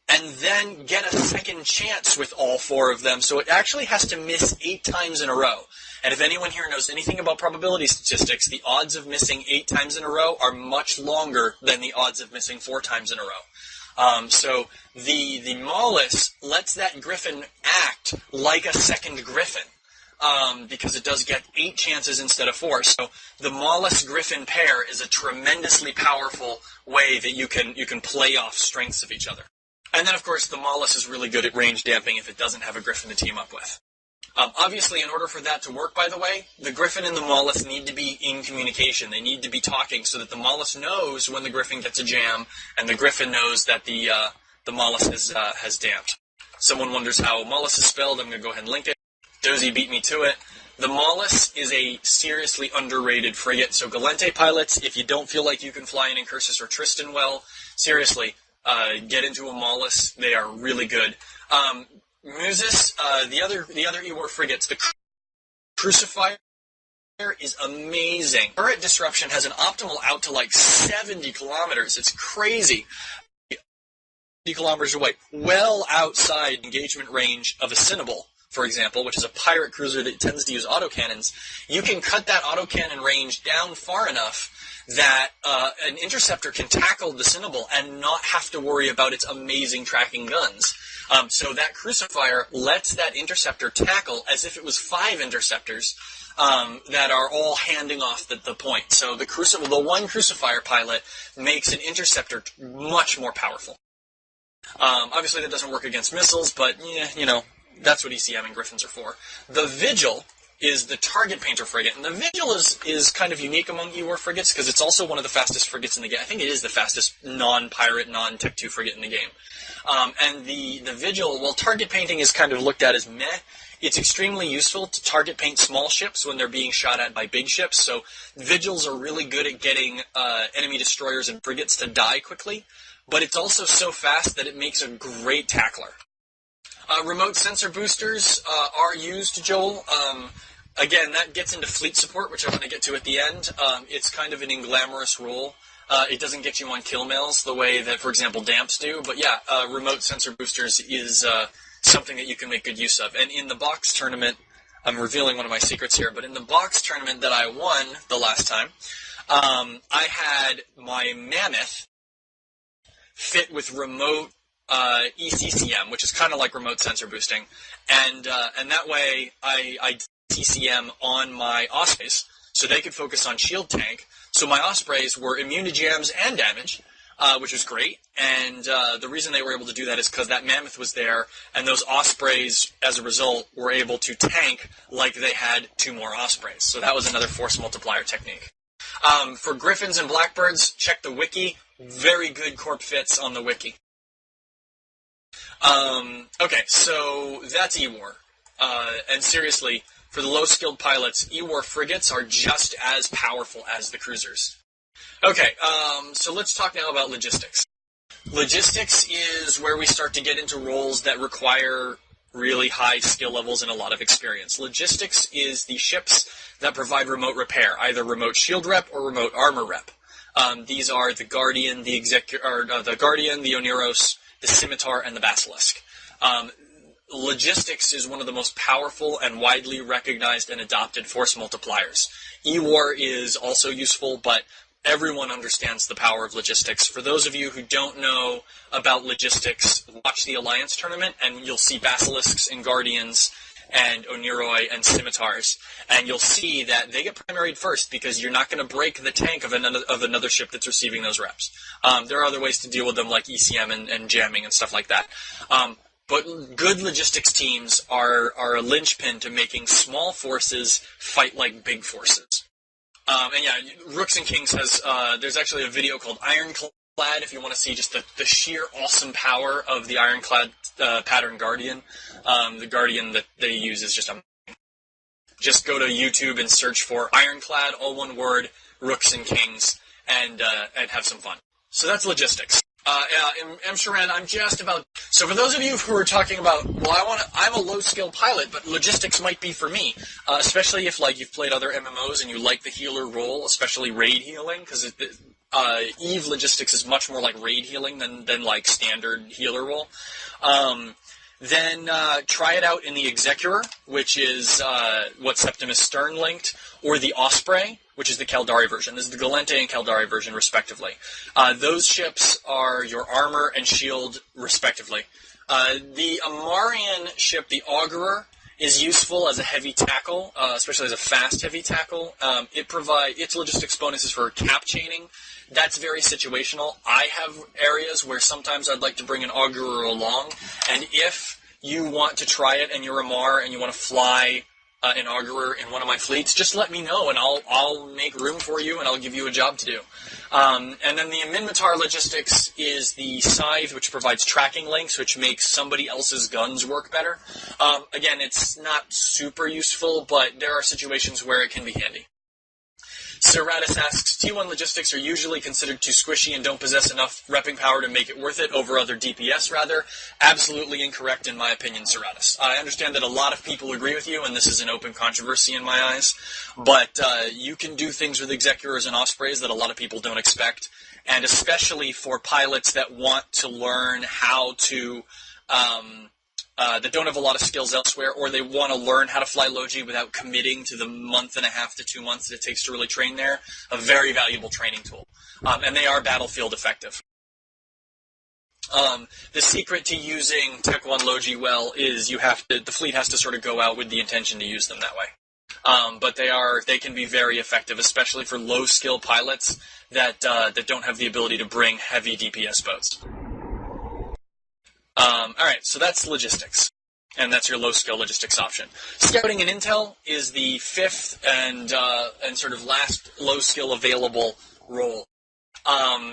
and then get a second chance with all 4 of them. So it actually has to miss 8 times in a row. And if anyone here knows anything about probability statistics, the odds of missing 8 times in a row are much longer than the odds of missing 4 times in a row. So the Mollusk lets that Griffin act like a second Griffin. Because it does get 8 chances instead of 4. So the Mollusk-Griffin pair is a tremendously powerful way that you can play off strengths of each other. And then, of course, the Mollusk is really good at range damping if it doesn't have a Griffin to team up with. Obviously, in order for that to work, by the way, the Griffin and the Mollusk need to be in communication. They need to be talking so that the Mollusk knows when the Griffin gets a jam, and the Griffin knows that the Mollusk has damped. Someone wonders how Mollusk is spelled. I'm going to go ahead and link it. Dozy beat me to it. The Mollusk is a seriously underrated frigate. So Galente pilots, if you don't feel like you can fly an Incursus or Tristan well, seriously, get into a Mollusk. They are really good. Muses, the other E-War frigates, the Crucifier is amazing. Turret disruption has an optimal out to like 70 kilometers. It's crazy. 70 kilometers away, well outside engagement range of a Cinnable, for example, which is a pirate cruiser that tends to use autocannons. You can cut that autocannon range down far enough that an interceptor can tackle the Cinnable and not have to worry about its amazing tracking guns. So that Crucifier lets that interceptor tackle as if it was 5 interceptors that are all handing off the point. So the one Crucifier pilot makes an interceptor much more powerful. Obviously, that doesn't work against missiles, but that's what ECM and Griffins are for. The Vigil is the target painter frigate, and the Vigil is kind of unique among E-War frigates because it's also one of the fastest frigates in the game. I think it is the fastest non-pirate, non-Tech 2 frigate in the game. And the Vigil, while target painting is kind of looked at as meh, it's extremely useful to target paint small ships when they're being shot at by big ships. So Vigils are really good at getting enemy destroyers and frigates to die quickly, but it's also so fast that it makes a great tackler. Remote sensor boosters are used, Joel. Again, that gets into fleet support, which I'm going to get to at the end. It's kind of an inglamorous role. It doesn't get you on kill mails the way that, for example, damps do. But yeah, remote sensor boosters is something that you can make good use of. And in the box tournament, I'm revealing one of my secrets here, but in the box tournament that I won the last time, I had my Mammoth fit with remote ECCM, which is kind of like remote sensor boosting. And that way I TCM on my Ospreys, so they could focus on shield tank. So my Ospreys were immune to jams and damage, which was great. And the reason they were able to do that is because that Mammoth was there, and those Ospreys, as a result, were able to tank like they had 2 more Ospreys. So that was another force multiplier technique. For Griffins and Blackbirds, check the wiki. Very good corp fits on the wiki. Okay, so that's E-War. And seriously, for the low-skilled pilots, E-War frigates are just as powerful as the cruisers. Okay, so let's talk now about logistics. Logistics is where we start to get into roles that require really high skill levels and a lot of experience. Logistics is the ships that provide remote repair, either remote shield rep or remote armor rep. These are the Guardian, the Oneros, the Scimitar, and the Basilisk. Logistics is one of the most powerful and widely recognized and adopted force multipliers. E-War is also useful, but everyone understands the power of logistics. For those of you who don't know about logistics, watch the Alliance tournament, and you'll see Basilisks and Guardians and Oneiroi and Scimitars, and you'll see that they get primaried first because you're not going to break the tank of another ship that's receiving those reps. There are other ways to deal with them, like ECM and jamming and stuff like that. But good logistics teams are a linchpin to making small forces fight like big forces. And yeah, Rooks and Kings has, there's actually a video called Ironclad if you want to see just the sheer awesome power of the Ironclad pattern Guardian. The Guardian that they use is just go to YouTube and search for Ironclad, all one word, Rooks and Kings, and have some fun. So that's logistics. Sharan, I'm just about... So for those of you who are talking about, well, I'm a low-skill pilot, but logistics might be for me, especially if, like, you've played other MMOs and you like the healer role, especially raid healing, because EVE logistics is much more like raid healing than like, standard healer role. Then try it out in the Executor, which is what Septimus Stern linked, or the Osprey, which is the Caldari version. This is the Galente and Caldari version, respectively. Those ships are your armor and shield, respectively. The Amarian ship, the Augurer, is useful as a heavy tackle, especially as a fast heavy tackle. Its logistics bonuses for cap chaining. That's very situational. I have areas where sometimes I'd like to bring an Augurer along, and if you want to try it and you're a Mar and you want to fly an Augurer in one of my fleets, just let me know and I'll make room for you and I'll give you a job to do. And then the Minmatar logistics is the Scythe, which provides tracking links, which makes somebody else's guns work better. Again, it's not super useful, but there are situations where it can be handy. Seratus asks, T1 logistics are usually considered too squishy and don't possess enough repping power to make it worth it over other DPS, rather. Absolutely incorrect, in my opinion, Seratus. I understand that a lot of people agree with you, and this is an open controversy in my eyes, but you can do things with Executors and Ospreys that a lot of people don't expect, and especially for pilots that want to learn how to... that don't have a lot of skills elsewhere, or they want to learn how to fly Logi without committing to the month and a half to 2 months that it takes to really train there, a very valuable training tool. And they are battlefield effective. The secret to using Tech 1 Logi well is the fleet has to sort of go out with the intention to use them that way. But they can be very effective, especially for low-skill pilots that don't have the ability to bring heavy DPS boats. Alright, so that's logistics. And that's your low-skill logistics option. Scouting and Intel is the fifth and sort of last low-skill available role.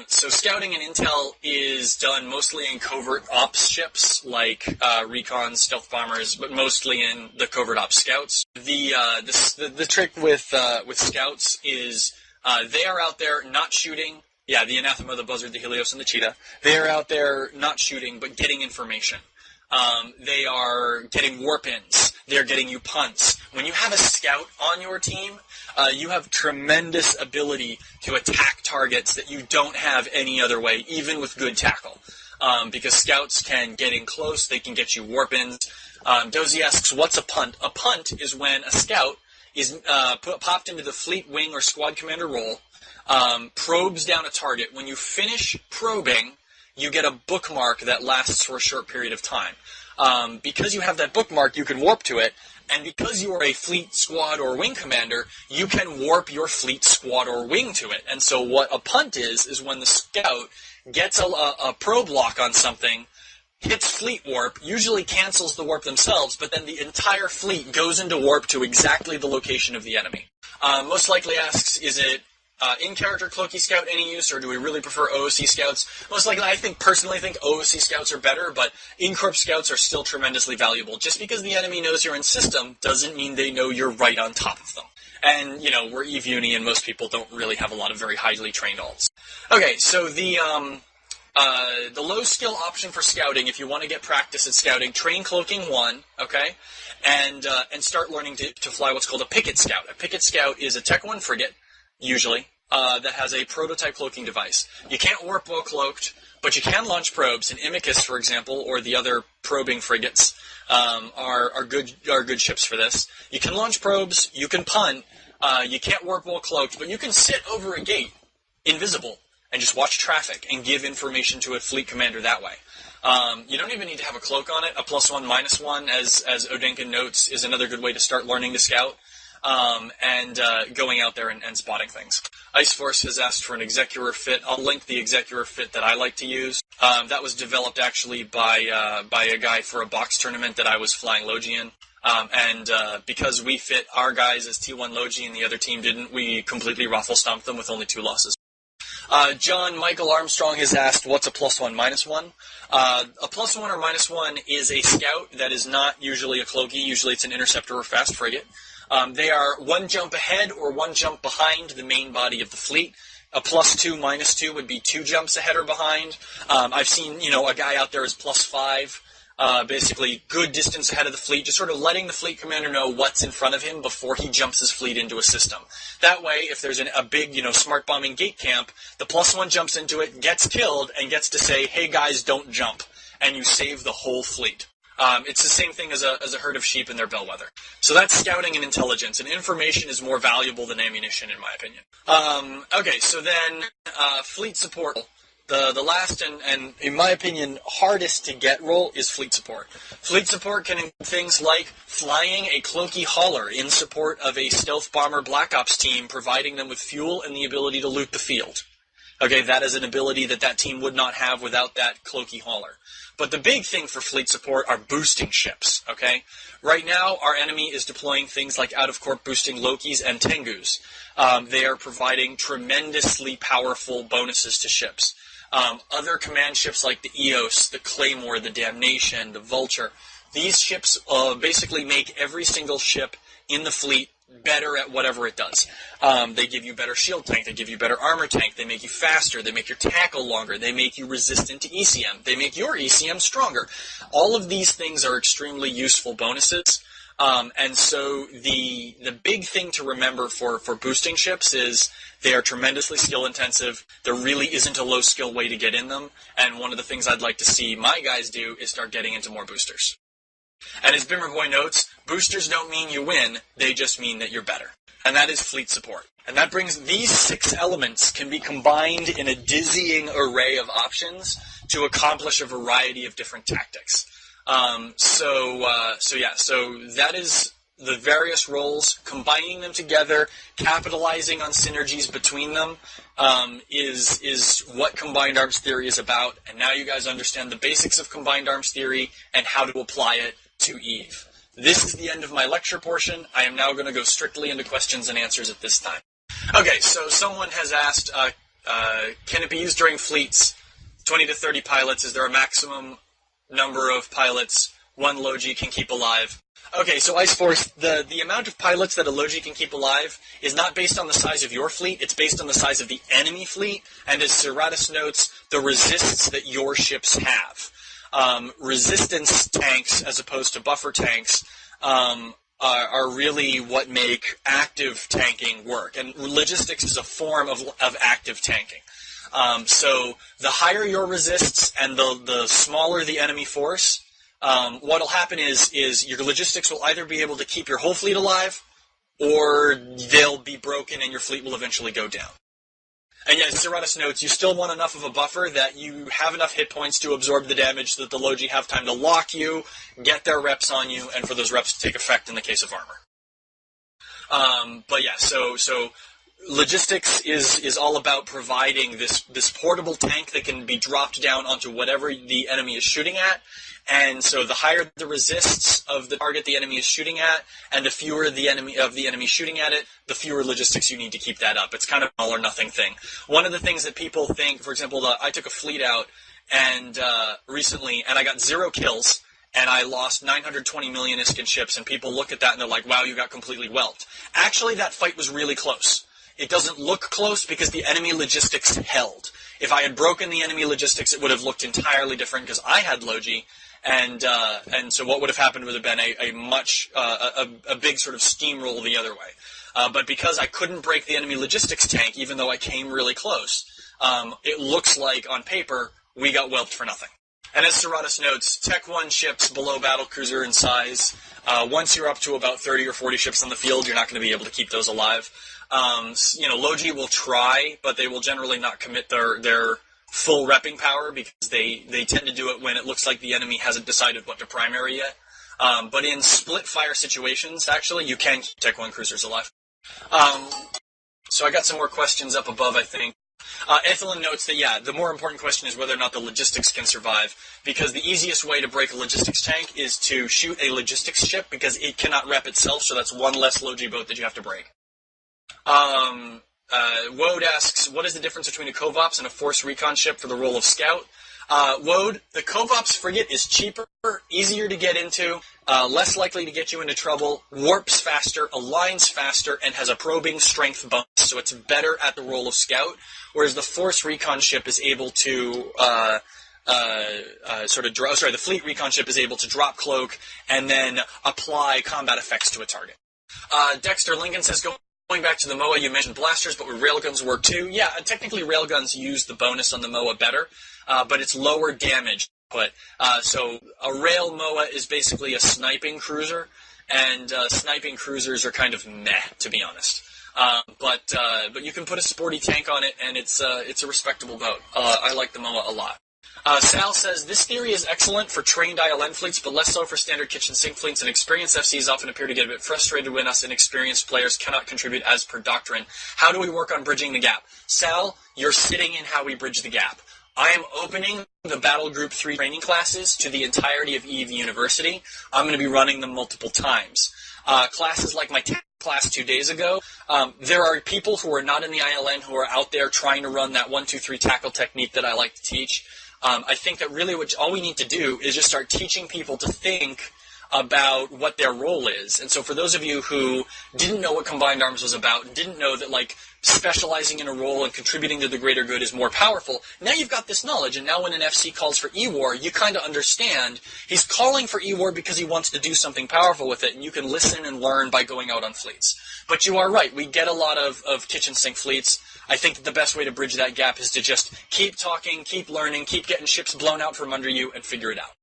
So Scouting and Intel is done mostly in covert ops ships, like recon, stealth bombers, but mostly in the covert ops scouts. The trick with scouts is they are out there not shooting. Yeah, the Anathema, the Buzzard, the Helios, and the Cheetah. They are out there not shooting, but getting information. They are getting warp-ins. They're getting you punts. When you have a scout on your team, you have tremendous ability to attack targets that you don't have any other way, even with good tackle. Because scouts can get in close, they can get you warp-ins. Dozy asks, what's a punt? A punt is when a scout is popped into the fleet wing or squad commander role, probes down a target. When you finish probing, you get a bookmark that lasts for a short period of time. Because you have that bookmark, you can warp to it, and because you are a fleet, squad, or wing commander, you can warp your fleet, squad, or wing to it. And so what a punt is when the scout gets a probe lock on something, hits fleet warp, usually cancels the warp themselves, but then the entire fleet goes into warp to exactly the location of the enemy. Most likely asks, is it in-character Cloaky Scout any use, or do we really prefer OOC Scouts? Most likely, I personally think OOC Scouts are better, but in-corp Scouts are still tremendously valuable. Just because the enemy knows you're in system doesn't mean they know you're right on top of them. And, we're E-UNI, and most people don't really have a lot of very highly trained alts. Okay, so the low skill option for scouting, if you want to get practice at scouting, train cloaking 1, okay, and start learning to fly what's called a picket scout. A picket scout is a Tech 1 frigate, usually, that has a prototype cloaking device. You can't warp while cloaked, but you can launch probes. And Imicus, for example, or the other probing frigates, are good ships for this. You can launch probes, you can punt, you can't warp while cloaked, but you can sit over a gate, invisible, and just watch traffic and give information to a fleet commander that way. You don't even need to have a cloak on it. A +1, -1, as Odenkin notes, is another good way to start learning to scout, and going out there and spotting things. Ice Force has asked for an Executor fit. I'll link the Executor fit that I like to use. That was developed actually by a guy for a box tournament that I was flying Logi in. And because we fit our guys as T1 Logi and the other team didn't, we completely raffle-stomped them with only 2 losses. John Michael Armstrong has asked, what's a +1, -1? A +1 or -1 is a scout that is not usually a cloaky. Usually it's an interceptor or fast frigate. They are 1 jump ahead or 1 jump behind the main body of the fleet. A +2, -2 would be 2 jumps ahead or behind. I've seen, a guy out there is +5. Basically good distance ahead of the fleet, just sort of letting the fleet commander know what's in front of him before he jumps his fleet into a system. That way, if there's a big, smart bombing gate camp, the +1 jumps into it, gets killed, and gets to say, hey guys, don't jump, and you save the whole fleet. It's the same thing as a herd of sheep in their bellwether. So that's scouting and intelligence, and information is more valuable than ammunition, in my opinion. Okay, so then fleet support. The last and, in my opinion, hardest to get role is fleet support. Fleet support can include things like flying a cloaky hauler in support of a stealth bomber Black Ops team, providing them with fuel and the ability to loot the field. Okay, that is an ability that team would not have without that cloaky hauler. But the big thing for fleet support are boosting ships, okay? Right now, our enemy is deploying things like out-of-corp boosting Lokis and Tengus. They are providing tremendously powerful bonuses to ships. Other command ships like the Eos, the Claymore, the Damnation, the Vulture, these ships basically make every single ship in the fleet better at whatever it does. They give you better shield tank, they give you better armor tank, they make you faster, they make your tackle longer, they make you resistant to ECM, they make your ECM stronger. All of these things are extremely useful bonuses. And so the big thing to remember for boosting ships is they are tremendously skill intensive. There really isn't a low skill way to get in them. And one of the things I'd like to see my guys do is start getting into more boosters. And as Bimmerboy notes, boosters don't mean you win, they just mean that you're better. And that is fleet support. And that brings these 6 elements can be combined in a dizzying array of options to accomplish a variety of different tactics. So that is the various roles, combining them together, capitalizing on synergies between them, is what Combined Arms Theory is about. And now you guys understand the basics of Combined Arms Theory and how to apply it to EVE. This is the end of my lecture portion. I am now going to go strictly into questions and answers at this time. Okay, so someone has asked, can it be used during fleets? 20 to 30 pilots, is there a maximum number of pilots 1 Logi can keep alive? Okay, so Ice Force, the amount of pilots that a Logi can keep alive is not based on the size of your fleet, it's based on the size of the enemy fleet, and as Serratus notes, the resists that your ships have. Resistance tanks, as opposed to buffer tanks, are really what make active tanking work, and logistics is a form of active tanking. So the higher your resists and the smaller the enemy force, what'll happen is your logistics will either be able to keep your whole fleet alive, or they'll be broken and your fleet will eventually go down. And yeah, Serratus notes, you still want enough of a buffer that you have enough hit points to absorb the damage so that the Logi have time to lock you, get their reps on you, and for those reps to take effect in the case of armor. But yeah, so logistics is all about providing this portable tank that can be dropped down onto whatever the enemy is shooting at, And so the higher the resists of the target the enemy is shooting at, and the fewer the enemy shooting at it, the fewer logistics you need to keep that up. It's kind of an all or nothing thing. One of the things that people think, for example, I took a fleet out and recently, and I got 0 kills, and I lost 920 million Iskan ships, and people look at that and they're like, wow, you got completely whelped. Actually, that fight was really close. It doesn't look close because the enemy logistics held. If I had broken the enemy logistics, it would have looked entirely different because I had Logi. And so what would have happened would have been a big sort of steamroll the other way. But because I couldn't break the enemy logistics tank, even though I came really close, it looks like on paper we got whelped for nothing. And as Seratus notes, Tech 1 ships below battlecruiser in size. Once you're up to about 30 or 40 ships on the field, you're not going to be able to keep those alive. Logi will try, but they will generally not commit their full repping power because they tend to do it when it looks like the enemy hasn't decided what to primary yet. But in split fire situations, actually, you can keep Tech 1 cruisers alive. So I got some more questions up above, I think. Ethelyn notes that, the more important question is whether or not the logistics can survive, because the easiest way to break a logistics tank is to shoot a logistics ship, because it cannot rep itself, so that's one less Logi boat that you have to break. Wode asks, what is the difference between a Covops and a Force Recon ship for the role of scout? Wode, the Covops frigate is cheaper, easier to get into, less likely to get you into trouble, warps faster, aligns faster, and has a probing strength bonus, so it's better at the role of scout, whereas the Force Recon ship is able to the Fleet Recon ship is able to drop cloak and then apply combat effects to a target. Dexter Lincoln says, going back to the MOA, you mentioned blasters, but would railguns work too? Yeah, technically railguns use the bonus on the MOA better, but it's lower damage. So a rail MOA is basically a sniping cruiser, and sniping cruisers are kind of meh, to be honest. But you can put a sporty tank on it, and it's a respectable boat. I like the MOA a lot. Sal says, this theory is excellent for trained ILN fleets, but less so for standard kitchen sink fleets, and experienced FCs often appear to get a bit frustrated when us inexperienced players cannot contribute as per doctrine. How do we work on bridging the gap? Sal, you're sitting in how we bridge the gap. I am opening the Battle Group 3 training classes to the entirety of EVE University. I'm going to be running them multiple times. Classes like my class 2 days ago, there are people who are not in the ILN who are out there trying to run that 1-2-3 tackle technique that I like to teach. I think that really all we need to do is just start teaching people to think about what their role is. And so for those of you who didn't know what Combined Arms was about, didn't know that specializing in a role and contributing to the greater good is more powerful, now you've got this knowledge, and now when an FC calls for E-War, you kind of understand he's calling for E-War because he wants to do something powerful with it, and you can listen and learn by going out on fleets. But you are right, we get a lot of kitchen sink fleets. I think that the best way to bridge that gap is to just keep talking, keep learning, keep getting ships blown out from under you, and figure it out.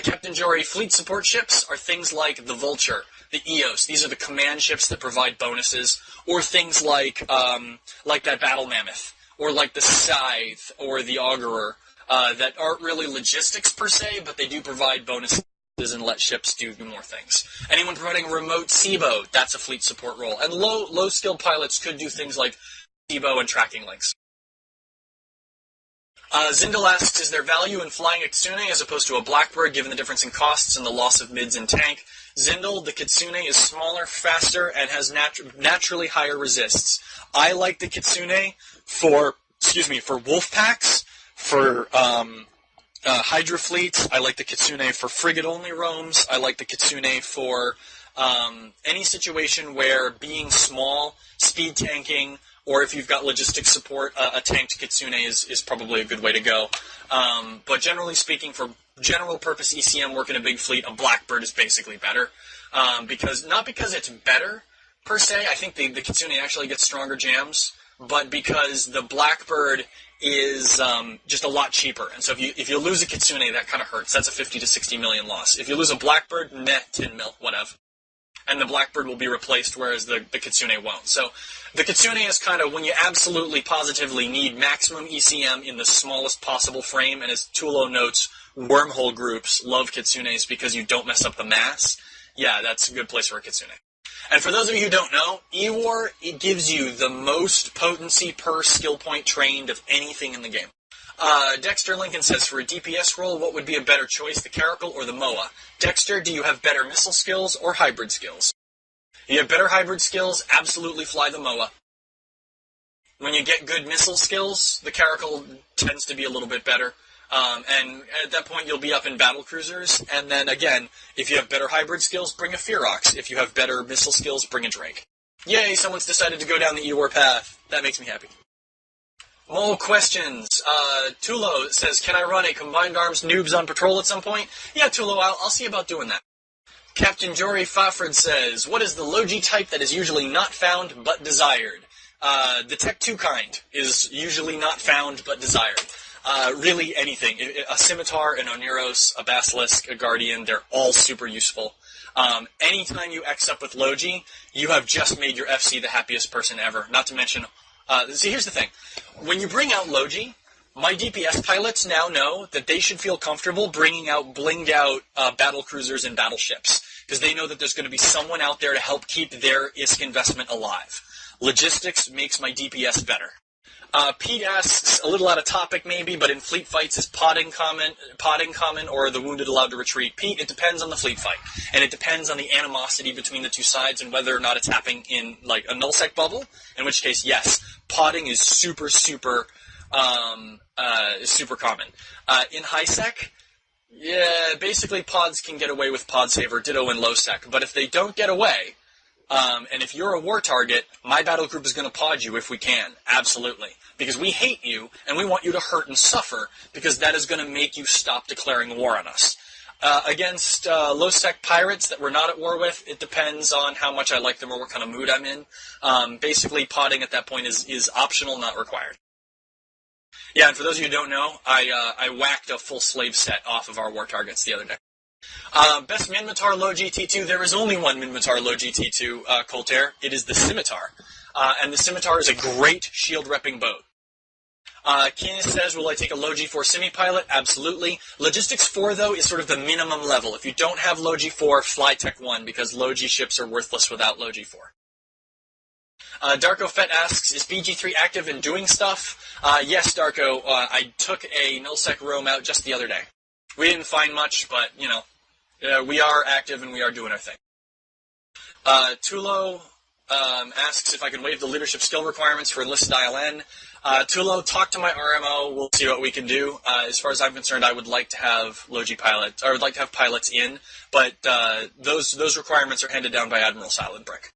Captain Jory, fleet support ships are things like the Vulture, the EOS. These are the command ships that provide bonuses, or things like that Battle Mammoth, or like the Scythe, or the Augurer, that aren't really logistics per se, but they do provide bonuses and let ships do more things. Anyone providing a remote SEBO, that's a fleet support role. And low-skilled pilots could do things like SEBO and tracking links. Zindel asks, is there value in flying a Kitsune as opposed to a Blackbird, given the difference in costs and the loss of mids and tank? Zindel, the Kitsune is smaller, faster, and has naturally higher resists. I like the Kitsune for wolf packs, for Hydra Fleet. I like the Kitsune for frigate-only roams. I like the Kitsune for any situation where being small, speed tanking, or if you've got logistics support, a tanked Kitsune is probably a good way to go. But generally speaking, for general purpose ECM work in a big fleet, a Blackbird is basically better. Not because it's better, per se. I think the Kitsune actually gets stronger jams, but because the Blackbird is just a lot cheaper. And so if you lose a Kitsune, that kind of hurts. That's a 50 to 60 million loss. If you lose a Blackbird, 10 mil, whatever. And the Blackbird will be replaced, whereas the Kitsune won't. So the Kitsune is kind of when you absolutely positively need maximum ECM in the smallest possible frame, and as Tulo notes, wormhole groups love Kitsunes because you don't mess up the mass. Yeah, that's a good place for a Kitsune. And for those of you who don't know, E-War, it gives you the most potency per skill point trained of anything in the game. Dexter Lincoln says, for a DPS role, what would be a better choice, the Caracal or the MOA? Dexter, do you have better missile skills or hybrid skills? You have better hybrid skills, absolutely fly the MOA. When you get good missile skills, the Caracal tends to be a little bit better. And at that point, you'll be up in battle cruisers. And then, again, if you have better hybrid skills, bring a Fearox. If you have better missile skills, bring a Drake. Yay, someone's decided to go down the E-War path. That makes me happy. More questions. Tulo says, can I run a Combined Arms Noobs on patrol at some point? Yeah, Tulo, I'll see about doing that. Captain Jory Fafred says, what is the Logi type that is usually not found but desired? The Tech 2 kind is usually not found but desired. Really anything. A Scimitar, an Oneros, a Basilisk, a Guardian, they're all super useful. Anytime you X up with Logi, you have just made your FC the happiest person ever. Not to mention, see, here's the thing. When you bring out Logi, my DPS pilots now know that they should feel comfortable bringing out blinged out battle cruisers and battleships, because they know that there's going to be someone out there to help keep their ISK investment alive. Logistics makes my DPS better. Pete asks, a little out of topic maybe, but in fleet fights is potting common, or the wounded allowed to retreat? Pete, it depends on the fleet fight, and it depends on the animosity between the two sides and whether or not it's happening in like a nullsec bubble, in which case, yes, potting is super common. In highsec, yeah, basically pods can get away with pod saver, ditto in low sec, but if they don't get away, and if you're a war target, my battle group is going to pod you if we can. Absolutely. Because we hate you, and we want you to hurt and suffer, because that is going to make you stop declaring war on us. Against low-sec pirates that we're not at war with, it depends on how much I like them or what kind of mood I'm in. Basically, podding at that point is optional, not required. Yeah, and for those of you who don't know, I whacked a full slave set off of our war targets the other day. Best Minmatar Low GT2. There is only one Minmatar Low GT2, Coltair. It is the Scimitar. And the Scimitar is a great shield-repping boat. Canis says, will I take a Low G4 semi-pilot? Absolutely. Logistics 4, though, is sort of the minimum level. If you don't have Low G4, fly Tech 1, because Low G ships are worthless without Low G4. Darko Fett asks, is BG3 active in doing stuff? Yes, Darko. I took a nullsec roam out just the other day. We didn't find much, but, you know, we are active and we are doing our thing. Tulo asks if I can waive the leadership skill requirements for enlisted ILN. Tulo, talk to my RMO. We'll see what we can do. As far as I'm concerned, I would like to have Logi pilots, or I would like to have pilots in, but those requirements are handed down by Admiral Silentbrick.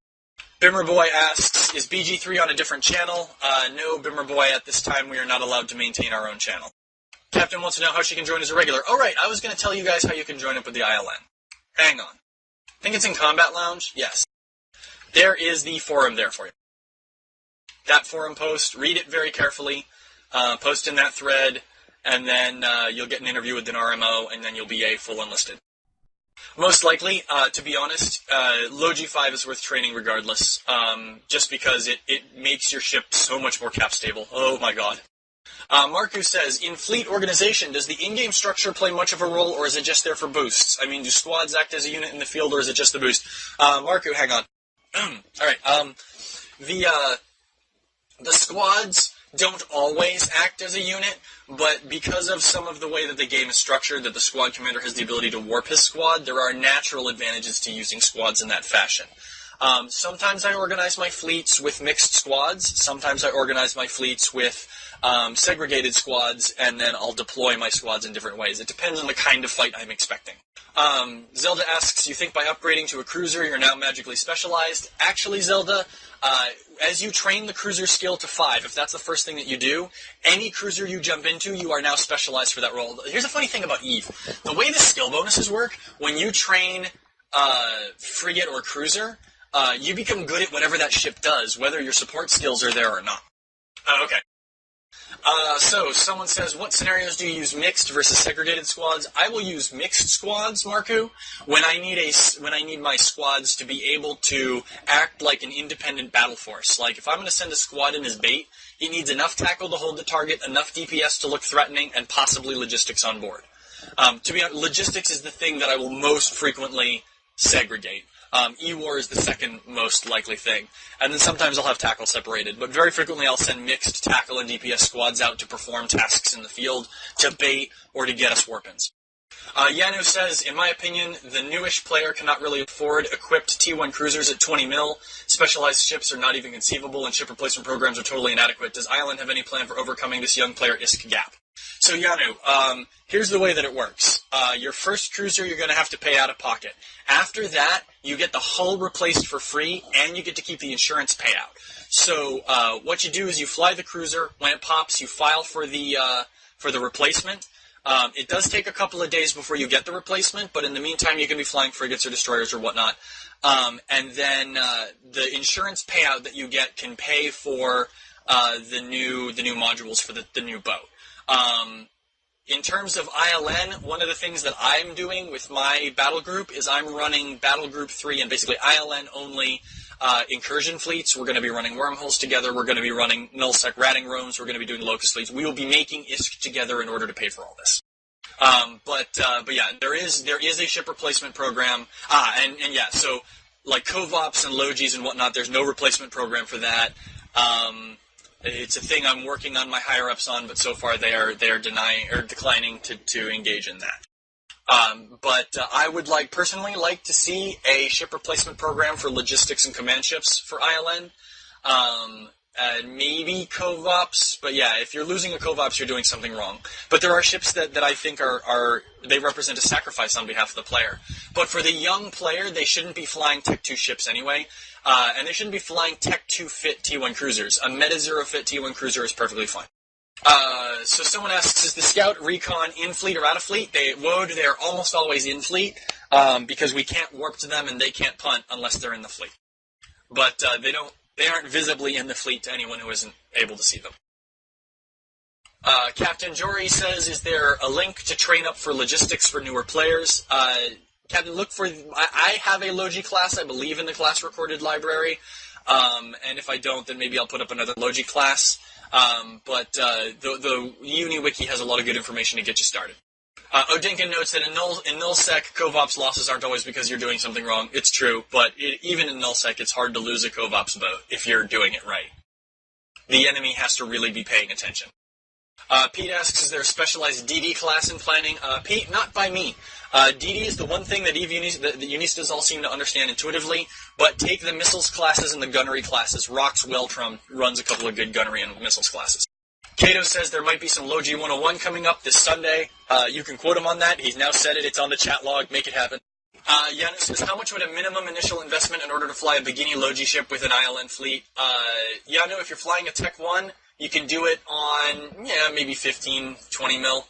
Bimmer Boy asks, is BG3 on a different channel? No, Bimmer Boy, at this time we are not allowed to maintain our own channel. Captain wants to know how she can join as a regular. Oh, right, I was going to tell you guys how you can join up with the ILN. Hang on. Think it's in Combat Lounge? Yes. There is the forum there for you. That forum post, read it very carefully, post in that thread, and then you'll get an interview with an RMO, and then you'll be a full enlisted. Most likely, to be honest, Low G5 is worth training regardless, just because it makes your ship so much more cap stable. Oh my god. Marku says, in fleet organization, does the in-game structure play much of a role, or is it just there for boosts? I mean, do squads act as a unit in the field, or is it just the boost? Marku, hang on. Alright, the squads don't always act as a unit, but because of some of the way that the game is structured, that the squad commander has the ability to warp his squad, there are natural advantages to using squads in that fashion. Sometimes I organize my fleets with mixed squads. Sometimes I organize my fleets with segregated squads, and then I'll deploy my squads in different ways. It depends on the kind of fight I'm expecting. Zelda asks, you think by upgrading to a cruiser you're now magically specialized? Actually, Zelda, as you train the cruiser skill to 5, if that's the first thing that you do, any cruiser you jump into, you are now specialized for that role. Here's a funny thing about Eve. The way the skill bonuses work, when you train frigate or cruiser, you become good at whatever that ship does, whether your support skills are there or not. Okay. So, someone says, what scenarios do you use mixed versus segregated squads? I will use mixed squads, Marku, when I need my squads to be able to act like an independent battle force. Like, if I'm going to send a squad in as bait, it needs enough tackle to hold the target, enough DPS to look threatening, and possibly logistics on board. To be honest, logistics is the thing that I will most frequently segregate. E-War is the second most likely thing. And then sometimes I'll have tackle separated, but very frequently I'll send mixed tackle and DPS squads out to perform tasks in the field, to bait, or to get us warpins. Yanu says, in my opinion, the newish player cannot really afford equipped T1 cruisers at 20 mil. Specialized ships are not even conceivable, and ship replacement programs are totally inadequate. Does Island have any plan for overcoming this young player ISK gap? So Yanu, here's the way that it works. Your first cruiser you're going to have to pay out of pocket. After that, you get the hull replaced for free, and you get to keep the insurance payout. So what you do is you fly the cruiser. When it pops, you file for the replacement. It does take a couple of days before you get the replacement, but in the meantime, you can be flying frigates or destroyers or whatnot. And then the insurance payout that you get can pay for the new modules for the new boat. In terms of ILN, one of the things that I'm doing with my battle group is I'm running Battle Group 3 and basically ILN only incursion fleets. We're going to be running wormholes together. We're going to be running nullsec ratting roams. We're going to be doing locust fleets. We will be making ISK together in order to pay for all this. But yeah, there is a ship replacement program. And yeah, so like Covops and Logis and whatnot, there's no replacement program for that. It's a thing I'm working on my higher ups on, but so far they are denying or declining to engage in that. But I would personally like to see a ship replacement program for logistics and command ships for ILN. Maybe Covops, but yeah, if you're losing a Covops, you're doing something wrong. But there are ships that I think they represent a sacrifice on behalf of the player. But for the young player, they shouldn't be flying Tech 2 ships anyway. And they shouldn't be flying Tech 2 fit T1 cruisers. A Meta 0 fit T1 cruiser is perfectly fine. So someone asks, is the Scout Recon in fleet or out of fleet? They're almost always in fleet, because we can't warp to them and they can't punt unless they're in the fleet. But they aren't visibly in the fleet to anyone who isn't able to see them. Captain Jory says, is there a link to train up for logistics for newer players? Captain, I have a Logi class, I believe, in the class recorded library. And if I don't, then maybe I'll put up another Logi class. But the E-UNI wiki has a lot of good information to get you started. Odinkin notes that in nullsec, Covops losses aren't always because you're doing something wrong. It's true, but even in nullsec, it's hard to lose a Covops boat if you're doing it right. The enemy has to really be paying attention. Pete asks, is there a specialized DD class in planning? Pete, not by me. DD is the one thing that the Unistas all seem to understand intuitively, but take the missiles classes and the gunnery classes. Rox Weltrum runs a couple of good gunnery and missiles classes. Kato says there might be some Logi 101 coming up this Sunday. You can quote him on that. He's now said it. It's on the chat log. Make it happen. Yanu says, how much would a minimum initial investment in order to fly a beginning Logi ship with an ILN fleet? Yanu, if you're flying a Tech 1, you can do it on, maybe 15, 20 mil.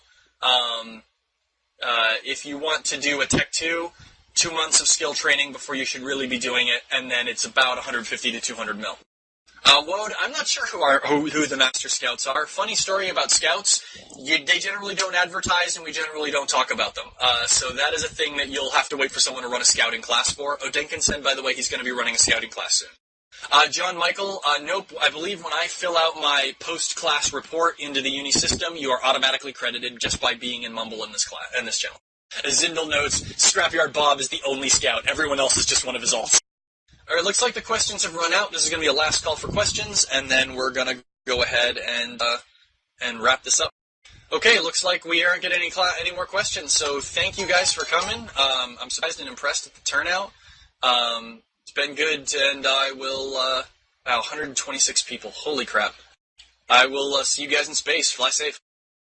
If you want to do a Tech 2, 2 months of skill training before you should really be doing it, and then it's about 150 to 200 mil. Wode, I'm not sure who the Master Scouts are. Funny story about Scouts, they generally don't advertise and we generally don't talk about them. So that is a thing that you'll have to wait for someone to run a scouting class for. Odinkinson, by the way, he's going to be running a scouting class soon. John Michael, nope, I believe when I fill out my post-class report into the Uni system, you are automatically credited just by being in Mumble in this channel. As Zindel notes, Scrapyard Bob is the only scout. Everyone else is just one of his alts. All right, looks like the questions have run out. This is going to be a last call for questions, and then we're going to go ahead and wrap this up. Okay, looks like we aren't getting any more questions, so thank you guys for coming. I'm surprised and impressed at the turnout. It's been good, and I will, 126 people. Holy crap. I will see you guys in space. Fly safe.